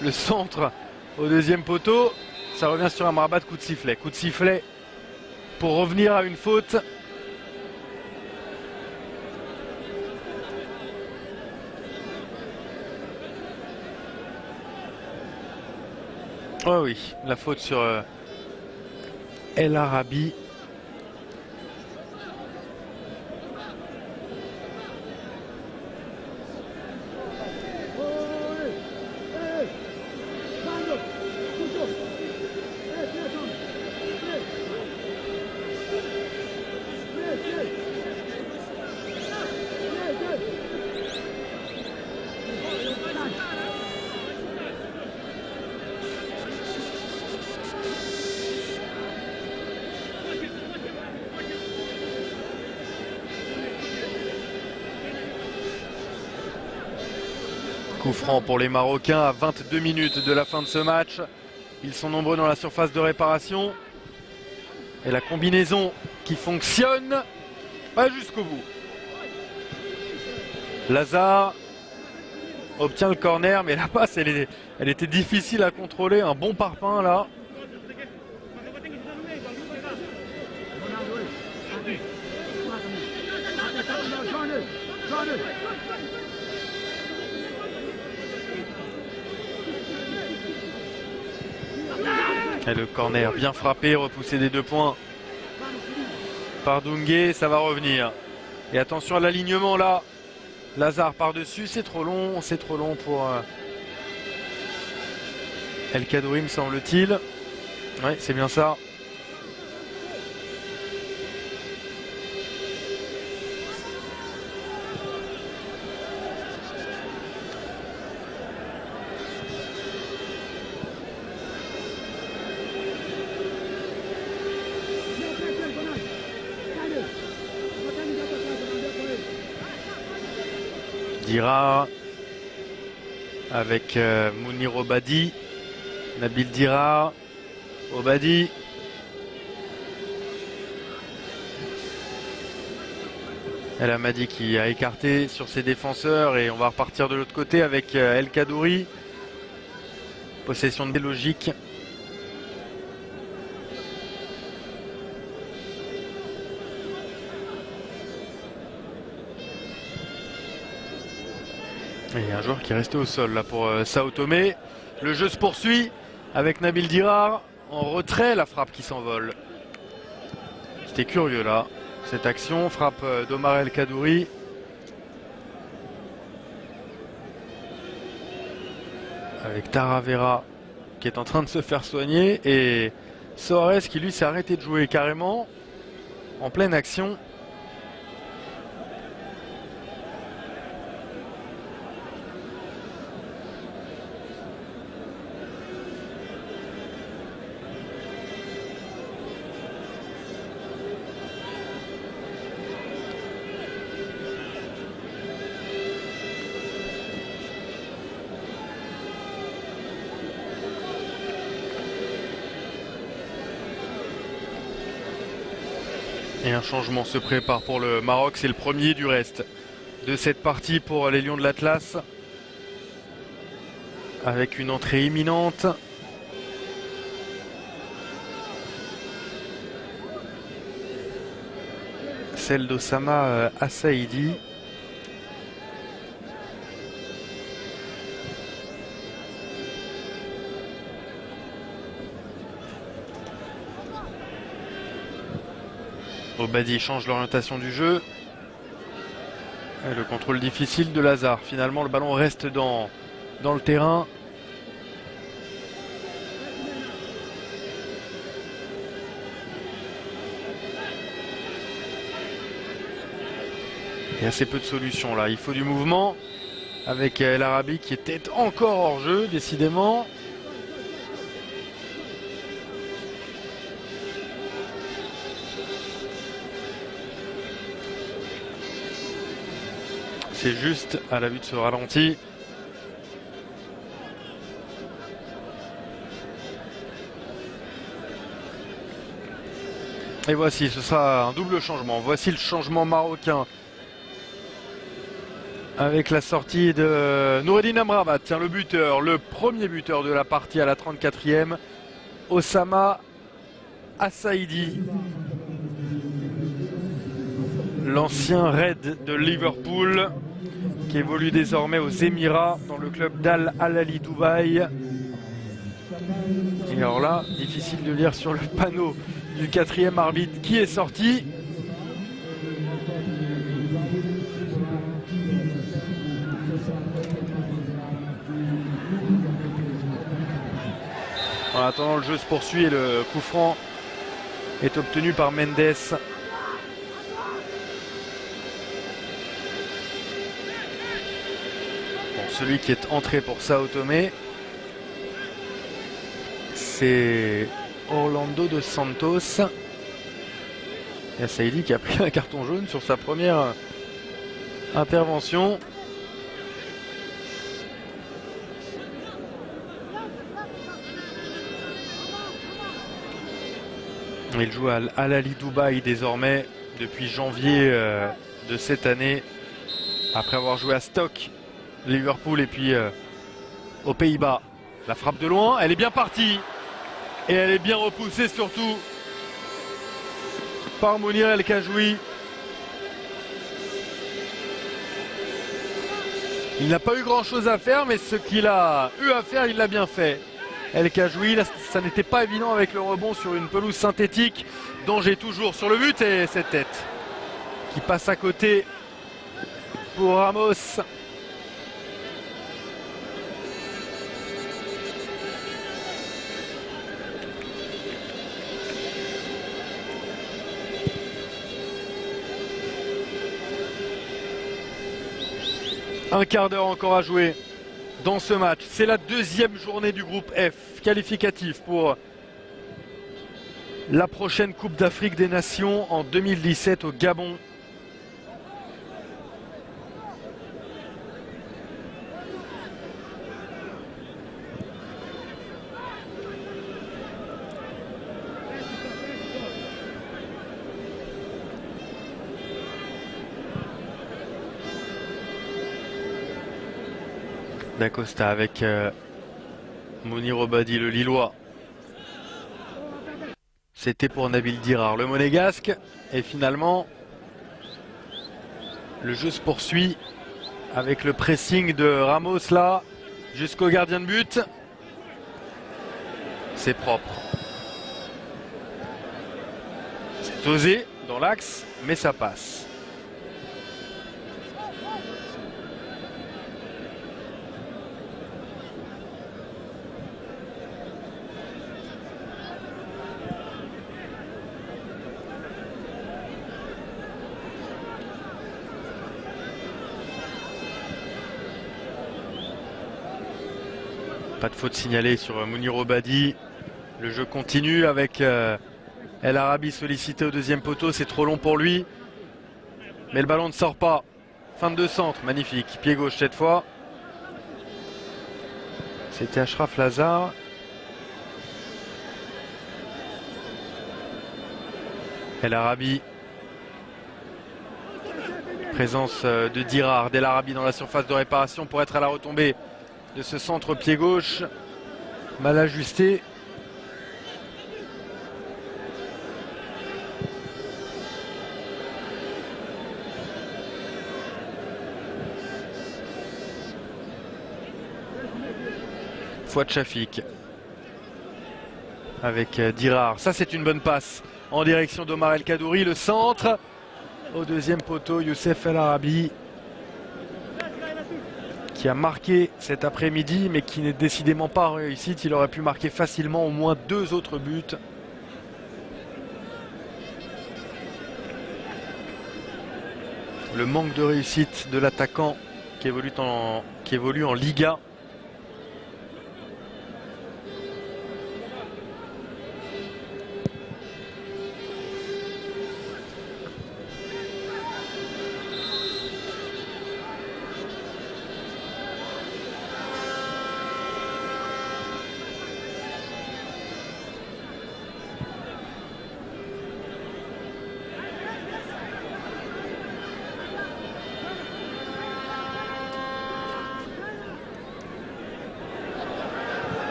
Le centre au deuxième poteau. Ça revient sur un Amrabat, coup de sifflet. Coup de sifflet pour revenir à une faute. Oh oui, la faute sur El Arabi. Coup franc pour les Marocains à 22 minutes de la fin de ce match. Ils sont nombreux dans la surface de réparation. Et la combinaison qui fonctionne pas jusqu'au bout. Lazare obtient le corner, mais la passe elle était difficile à contrôler. Un bon parpaing là. Et le corner bien frappé, repoussé des 2 points par Doungué, ça va revenir. Et attention à l'alignement là. Lazare par-dessus, c'est trop long pour El Kaddouri me semble-t-il. Oui, c'est bien ça. Dira avec Mounir Obadi, Nabil Dira, Obadi. El Amadi qui a écarté sur ses défenseurs et on va repartir de l'autre côté avec El Kaddouri. Possession de logique. Et un joueur qui est resté au sol là pour Sao Tomé. Le jeu se poursuit avec Nabil Dirar en retrait, la frappe qui s'envole. C'était curieux là, cette action, frappe d'Omar El Kaddouri. Avec Taravera qui est en train de se faire soigner et Soares qui lui s'est arrêté de jouer carrément en pleine action. Et un changement se prépare pour le Maroc, c'est le premier du reste de cette partie pour les Lions de l'Atlas. Avec une entrée imminente. Celle d'Osama Assaidi. Obadi change l'orientation du jeu. Et le contrôle difficile de Lazare. Finalement, le ballon reste dans le terrain. Il y a assez peu de solutions là. Il faut du mouvement avec El Arabi qui était encore hors jeu, décidément. C'est juste à la vue de ce ralenti. Et voici, ce sera un double changement. Voici le changement marocain. Avec la sortie de Noureddine Amrabat, tiens, le buteur, le premier buteur de la partie à la 34e, Osama Assaidi. L'ancien Red de Liverpool, qui évolue désormais aux Émirats, dans le club d'Al Ahly Dubaï. Et alors là, difficile de lire sur le panneau du 4e arbitre qui est sorti. En attendant, le jeu se poursuit et le coup franc est obtenu par Mendes. Bon, celui qui est entré pour Sao Tomé, c'est Orlando dos Santos. Et Saïdi qui a pris un carton jaune sur sa première intervention. Il joue à Al Ahly Dubaï désormais depuis janvier de cette année, après avoir joué à Stoke, Liverpool et puis aux Pays-Bas. La frappe de loin, elle est bien partie et elle est bien repoussée surtout par Mounir El Khajoui. Il n'a pas eu grand chose à faire, mais ce qu'il a eu à faire, il l'a bien fait. El Khajoui, là, ça n'était pas évident avec le rebond sur une pelouse synthétique. Danger toujours sur le but et cette tête qui passe à côté pour Ramos. Un quart d'heure encore à jouer dans ce match. C'est la deuxième journée du groupe F, qualificatif pour la prochaine Coupe d'Afrique des Nations en 2017 au Gabon. D'Acosta avec Mounir Obadi, le Lillois. C'était pour Nabil Dirar, le Monégasque. Et finalement, le jeu se poursuit avec le pressing de Ramos là, jusqu'au gardien de but. C'est propre. C'est osé dans l'axe, mais ça passe. Pas de faute signalée sur Mounir Obadi. Le jeu continue avec El Arabi sollicité au deuxième poteau. C'est trop long pour lui. Mais le ballon ne sort pas. Fin de centre, magnifique. Pied gauche cette fois. C'était Achraf Lazare. El Arabi. Présence de Dirar, d'El Arabi dans la surface de réparation pour être à la retombée de ce centre pied gauche. Mal ajusté. Fouad Chafik avec Dirar. Ça, c'est une bonne passe en direction d'Omar El Kadouri. Le centre au deuxième poteau, Youssef El Arabi, qui a marqué cet après-midi, mais qui n'est décidément pas réussi. Il aurait pu marquer facilement au moins 2 autres buts. Le manque de réussite de l'attaquant qui évolue en Liga.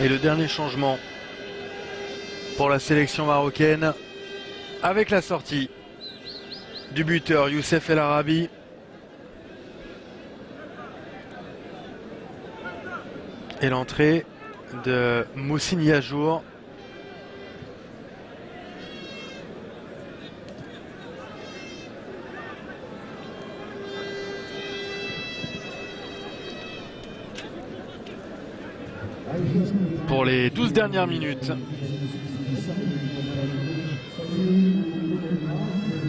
Et le dernier changement pour la sélection marocaine, avec la sortie du buteur Youssef El Arabi. Et l'entrée de Moussine Yajour. Pour les 12 dernières minutes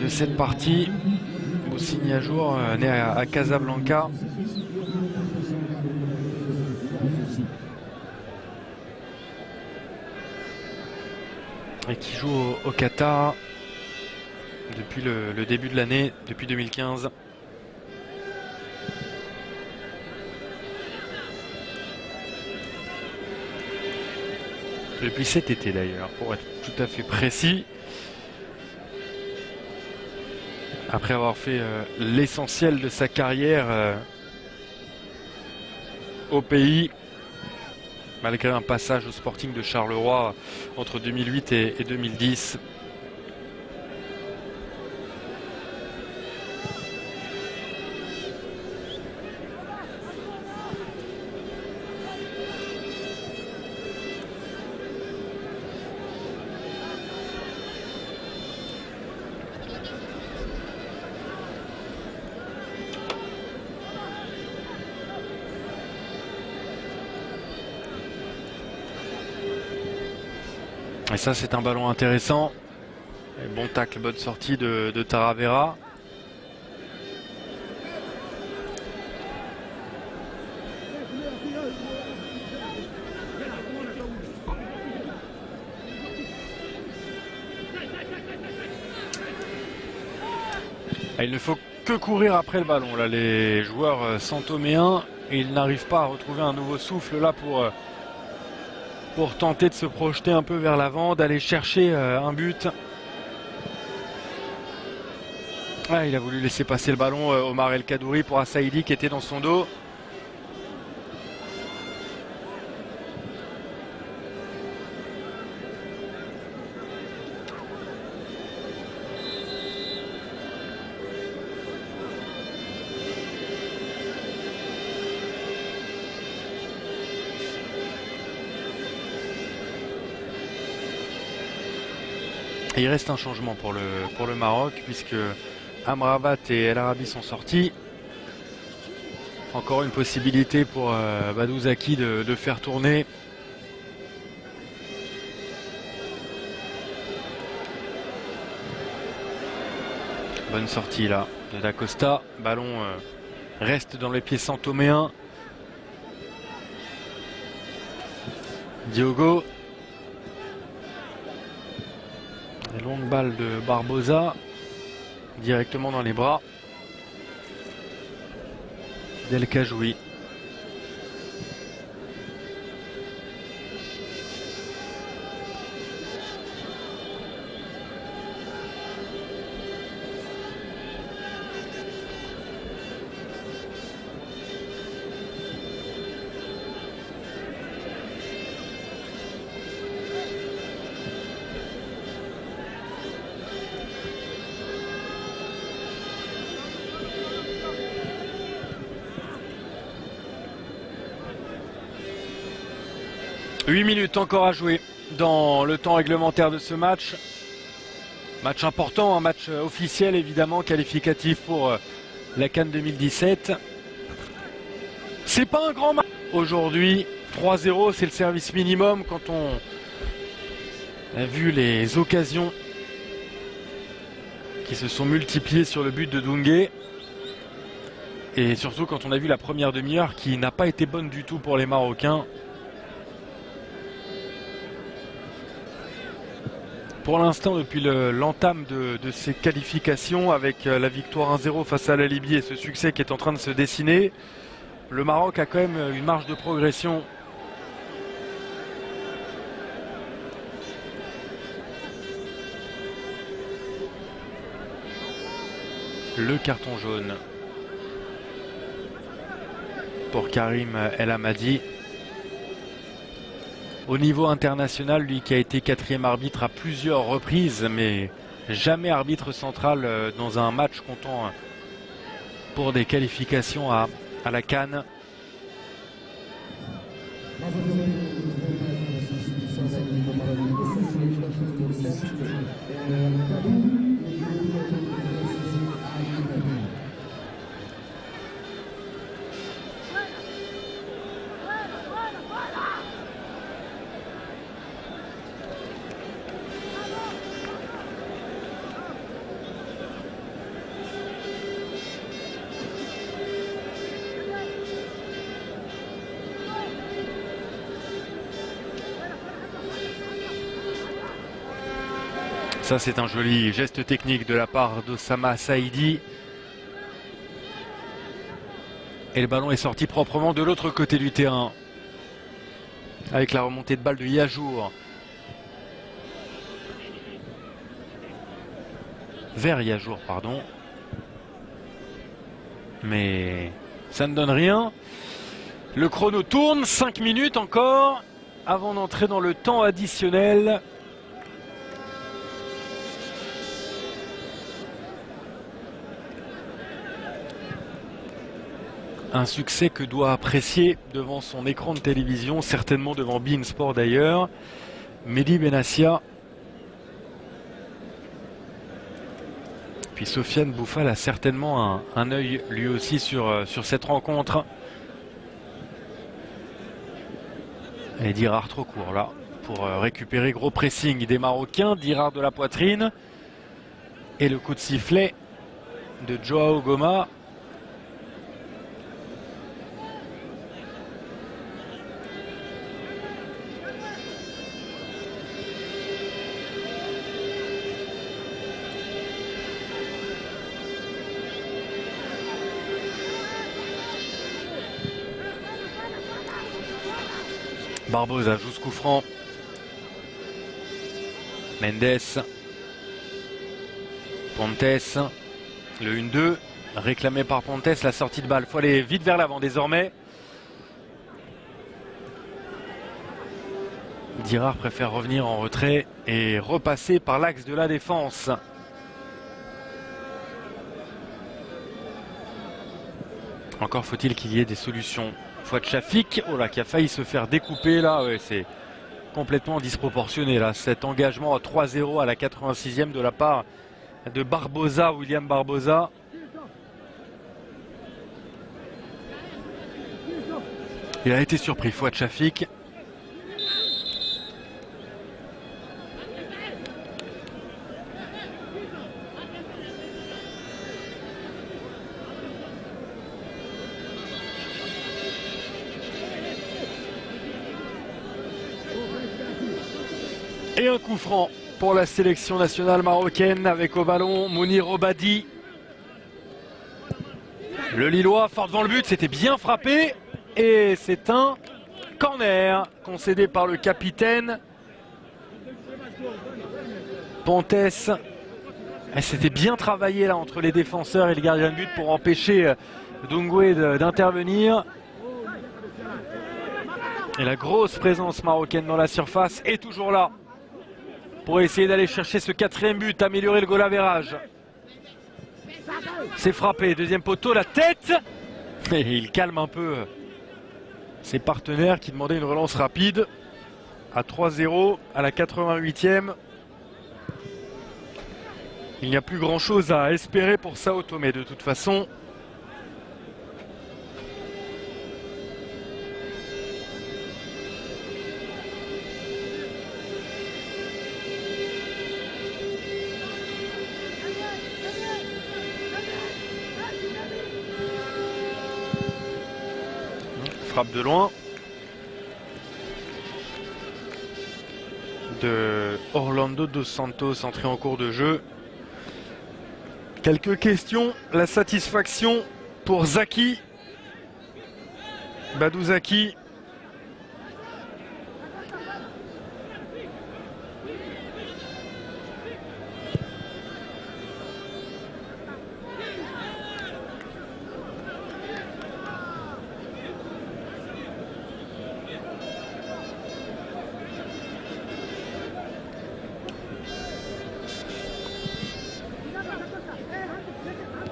de cette partie, Moussine Yajour, né à Casablanca. Et qui joue au Qatar depuis le début de l'année, depuis 2015. Depuis cet été d'ailleurs, pour être tout à fait précis. Après avoir fait l'essentiel de sa carrière au pays, malgré un passage au Sporting de Charleroi entre 2008 et 2010. Et ça, c'est un ballon intéressant. Et bon tacle, bonne sortie de Taravera. Et il ne faut que courir après le ballon. Là, les joueurs santoméens, et ils n'arrivent pas à retrouver un nouveau souffle là pour tenter de se projeter un peu vers l'avant, d'aller chercher un but. Ah, il a voulu laisser passer le ballon Omar El Kadouri pour Assaïdi qui était dans son dos. Et il reste un changement pour le Maroc puisque Amrabat et El Arabi sont sortis. Encore une possibilité pour Badou Zaki de faire tourner. Bonne sortie là de Da Costa. Ballon reste dans les pieds santoméens. Diogo. Une longue balle de Barbosa directement dans les bras d'El Kajoui. Huit minutes encore à jouer dans le temps réglementaire de ce match. Match important, un match officiel évidemment, qualificatif pour la CAN 2017. C'est pas un grand match. Aujourd'hui, 3-0, c'est le service minimum quand on a vu les occasions qui se sont multipliées sur le but de Doungué. Et surtout quand on a vu la première demi-heure qui n'a pas été bonne du tout pour les Marocains. Pour l'instant, depuis l'entame de ces qualifications, avec la victoire 1-0 face à la Libye et ce succès qui est en train de se dessiner, le Maroc a quand même une marge de progression. Le carton jaune pour Karim El Hamadi. au niveau international, lui qui a été 4e arbitre à plusieurs reprises, mais jamais arbitre central dans un match comptant pour des qualifications à la CAN. Ça, c'est un joli geste technique de la part d'Osama Saïdi. Et le ballon est sorti proprement de l'autre côté du terrain. Avec la remontée de balle de Yajour. Vers Yajour, pardon. Mais ça ne donne rien. Le chrono tourne, 5 minutes encore avant d'entrer dans le temps additionnel. Un succès que doit apprécier devant son écran de télévision, certainement devant beIN Sport d'ailleurs, Mehdi Benassia. Puis Sofiane Bouffal a certainement un œil lui aussi sur cette rencontre. Et Dirard trop court là pour récupérer, gros pressing des Marocains. Dirard de la poitrine. Et le coup de sifflet de Joao Goma. Barbosa joue ce coup franc. Mendes. Pontes. Le 1-2. Réclamé par Pontes. La sortie de balle. Il faut aller vite vers l'avant désormais. Dirard préfère revenir en retrait et repasser par l'axe de la défense. Encore faut-il qu'il y ait des solutions. Fouad Chafik, oh là, qui a failli se faire découper là, ouais, c'est complètement disproportionné là, cet engagement à 3-0 à la 86e de la part de Barbosa, William Barbosa. Il a été surpris, Fouad Chafik. Et un coup franc pour la sélection nationale marocaine avec au ballon Mounir Obadi. Le Lillois fort devant le but, c'était bien frappé. Et c'est un corner concédé par le capitaine. Pontes. C'était bien travaillé là entre les défenseurs et le gardien de but pour empêcher Doumboué d'intervenir. Et la grosse présence marocaine dans la surface est toujours là. Pour essayer d'aller chercher ce 4e but, améliorer le goal average. C'est frappé, deuxième poteau, la tête. Et il calme un peu ses partenaires qui demandaient une relance rapide. À 3-0 à la 88e. Il n'y a plus grand chose à espérer pour Sao Tomé de toute façon. Frappe de loin de Orlando dos Santos, entré en cours de jeu. Quelques questions. La satisfaction pour Zaki. Badou Zaki.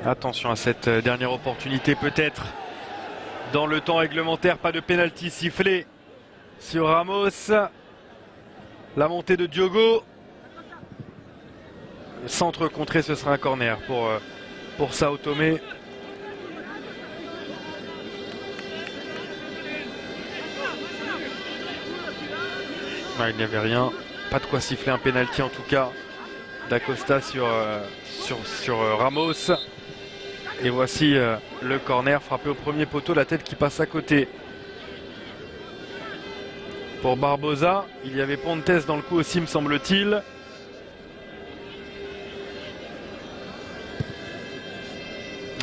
Attention à cette dernière opportunité peut-être dans le temps réglementaire, pas de pénalty sifflé sur Ramos. La montée de Diogo. Le centre contré, ce sera un corner pour Sao Tomé. Il n'y avait rien, pas de quoi siffler un pénalty en tout cas d'Acosta sur Ramos. Et voici le corner frappé au premier poteau, la tête qui passe à côté. Pour Barbosa, il y avait Pontes dans le coup aussi me semble-t-il.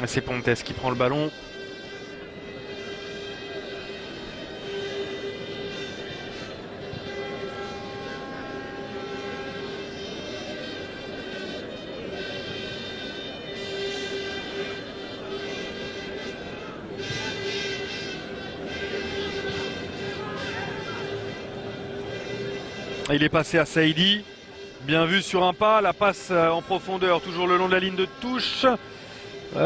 C'est Pontes qui prend le ballon. Il est passé à Saïdi, bien vu sur un pas, la passe en profondeur, toujours le long de la ligne de touche.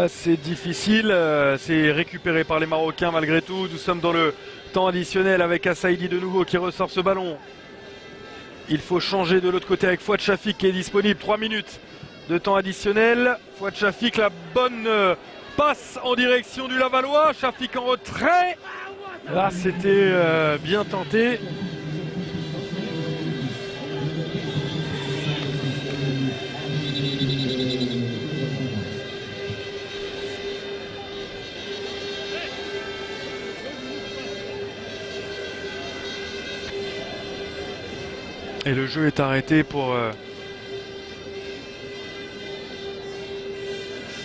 C'est difficile, c'est récupéré par les Marocains malgré tout. Nous sommes dans le temps additionnel avec Saïdi de nouveau qui ressort ce ballon. Il faut changer de l'autre côté avec Fouad Chafik qui est disponible, 3 minutes de temps additionnel. Fouad Chafik, la bonne passe en direction du Lavallois, Chafik en retrait. Là c'était bien tenté. Et le jeu est arrêté pour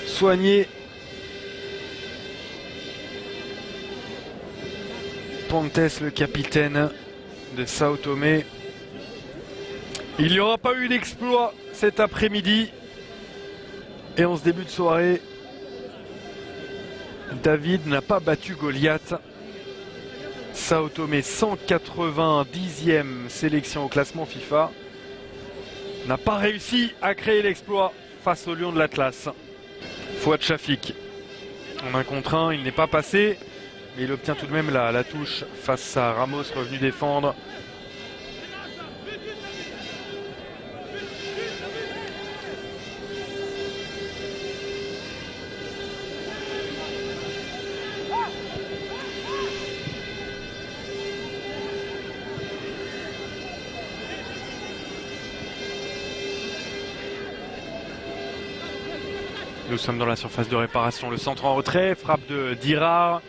soigner Pontes, le capitaine de Sao Tomé. Il n'y aura pas eu d'exploit cet après-midi. Et en ce début de soirée, David n'a pas battu Goliath. Sao Tomé, 190e sélection au classement FIFA, n'a pas réussi à créer l'exploit face au Lion de l'Atlas. Fouad Chafik, en 1 contre 1, il n'est pas passé, mais il obtient tout de même la touche face à Ramos revenu défendre. Nous sommes dans la surface de réparation, le centre en retrait, frappe de Dirar.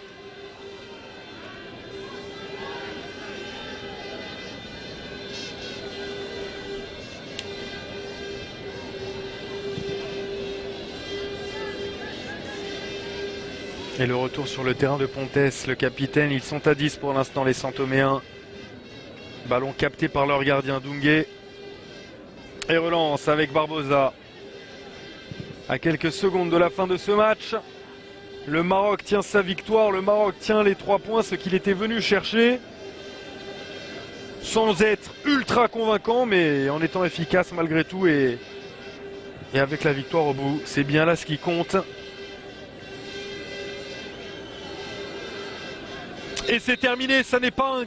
Et le retour sur le terrain de Pontes, le capitaine. Ils sont à 10 pour l'instant les Santoméens. Ballon capté par leur gardien Doungué. Et relance avec Barbosa. À quelques secondes de la fin de ce match, le Maroc tient sa victoire, le Maroc tient les 3 points, ce qu'il était venu chercher. Sans être ultra convaincant, mais en étant efficace malgré tout et avec la victoire au bout. C'est bien là ce qui compte. Et c'est terminé, ça n'est pas un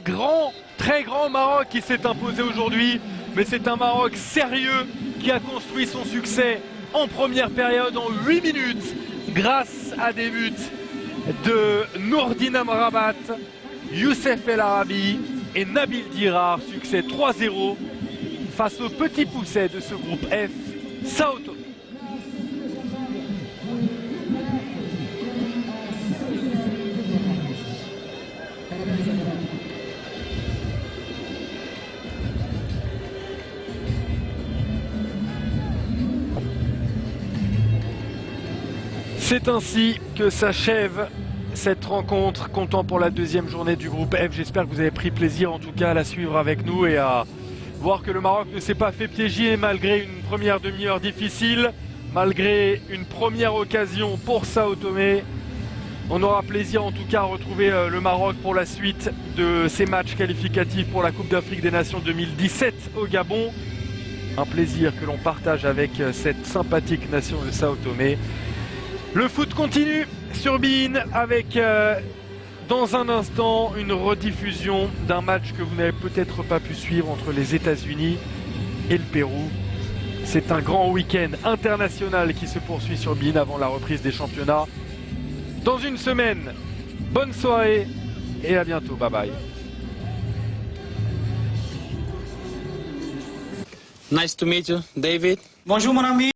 très grand Maroc qui s'est imposé aujourd'hui, mais c'est un Maroc sérieux qui a construit son succès en première période en 8 minutes grâce à des buts de Nourdine Amrabat, Youssef El Arabi et Nabil Dirar. Succès 3-0 face au petit pousset de ce groupe F, Sao Tomé. C'est ainsi que s'achève cette rencontre, comptant pour la 2e journée du groupe F. J'espère que vous avez pris plaisir en tout cas à la suivre avec nous et à voir que le Maroc ne s'est pas fait piéger malgré une première demi-heure difficile, malgré une première occasion pour Sao Tomé. On aura plaisir en tout cas à retrouver le Maroc pour la suite de ces matchs qualificatifs pour la Coupe d'Afrique des Nations 2017 au Gabon. Un plaisir que l'on partage avec cette sympathique nation de Sao Tomé. Le foot continue sur beIN avec dans un instant une rediffusion d'un match que vous n'avez peut-être pas pu suivre entre les États-Unis et le Pérou. C'est un grand week-end international qui se poursuit sur beIN avant la reprise des championnats. Dans une semaine, bonne soirée et à bientôt. Bye bye. Nice to meet you, David. Bonjour mon ami.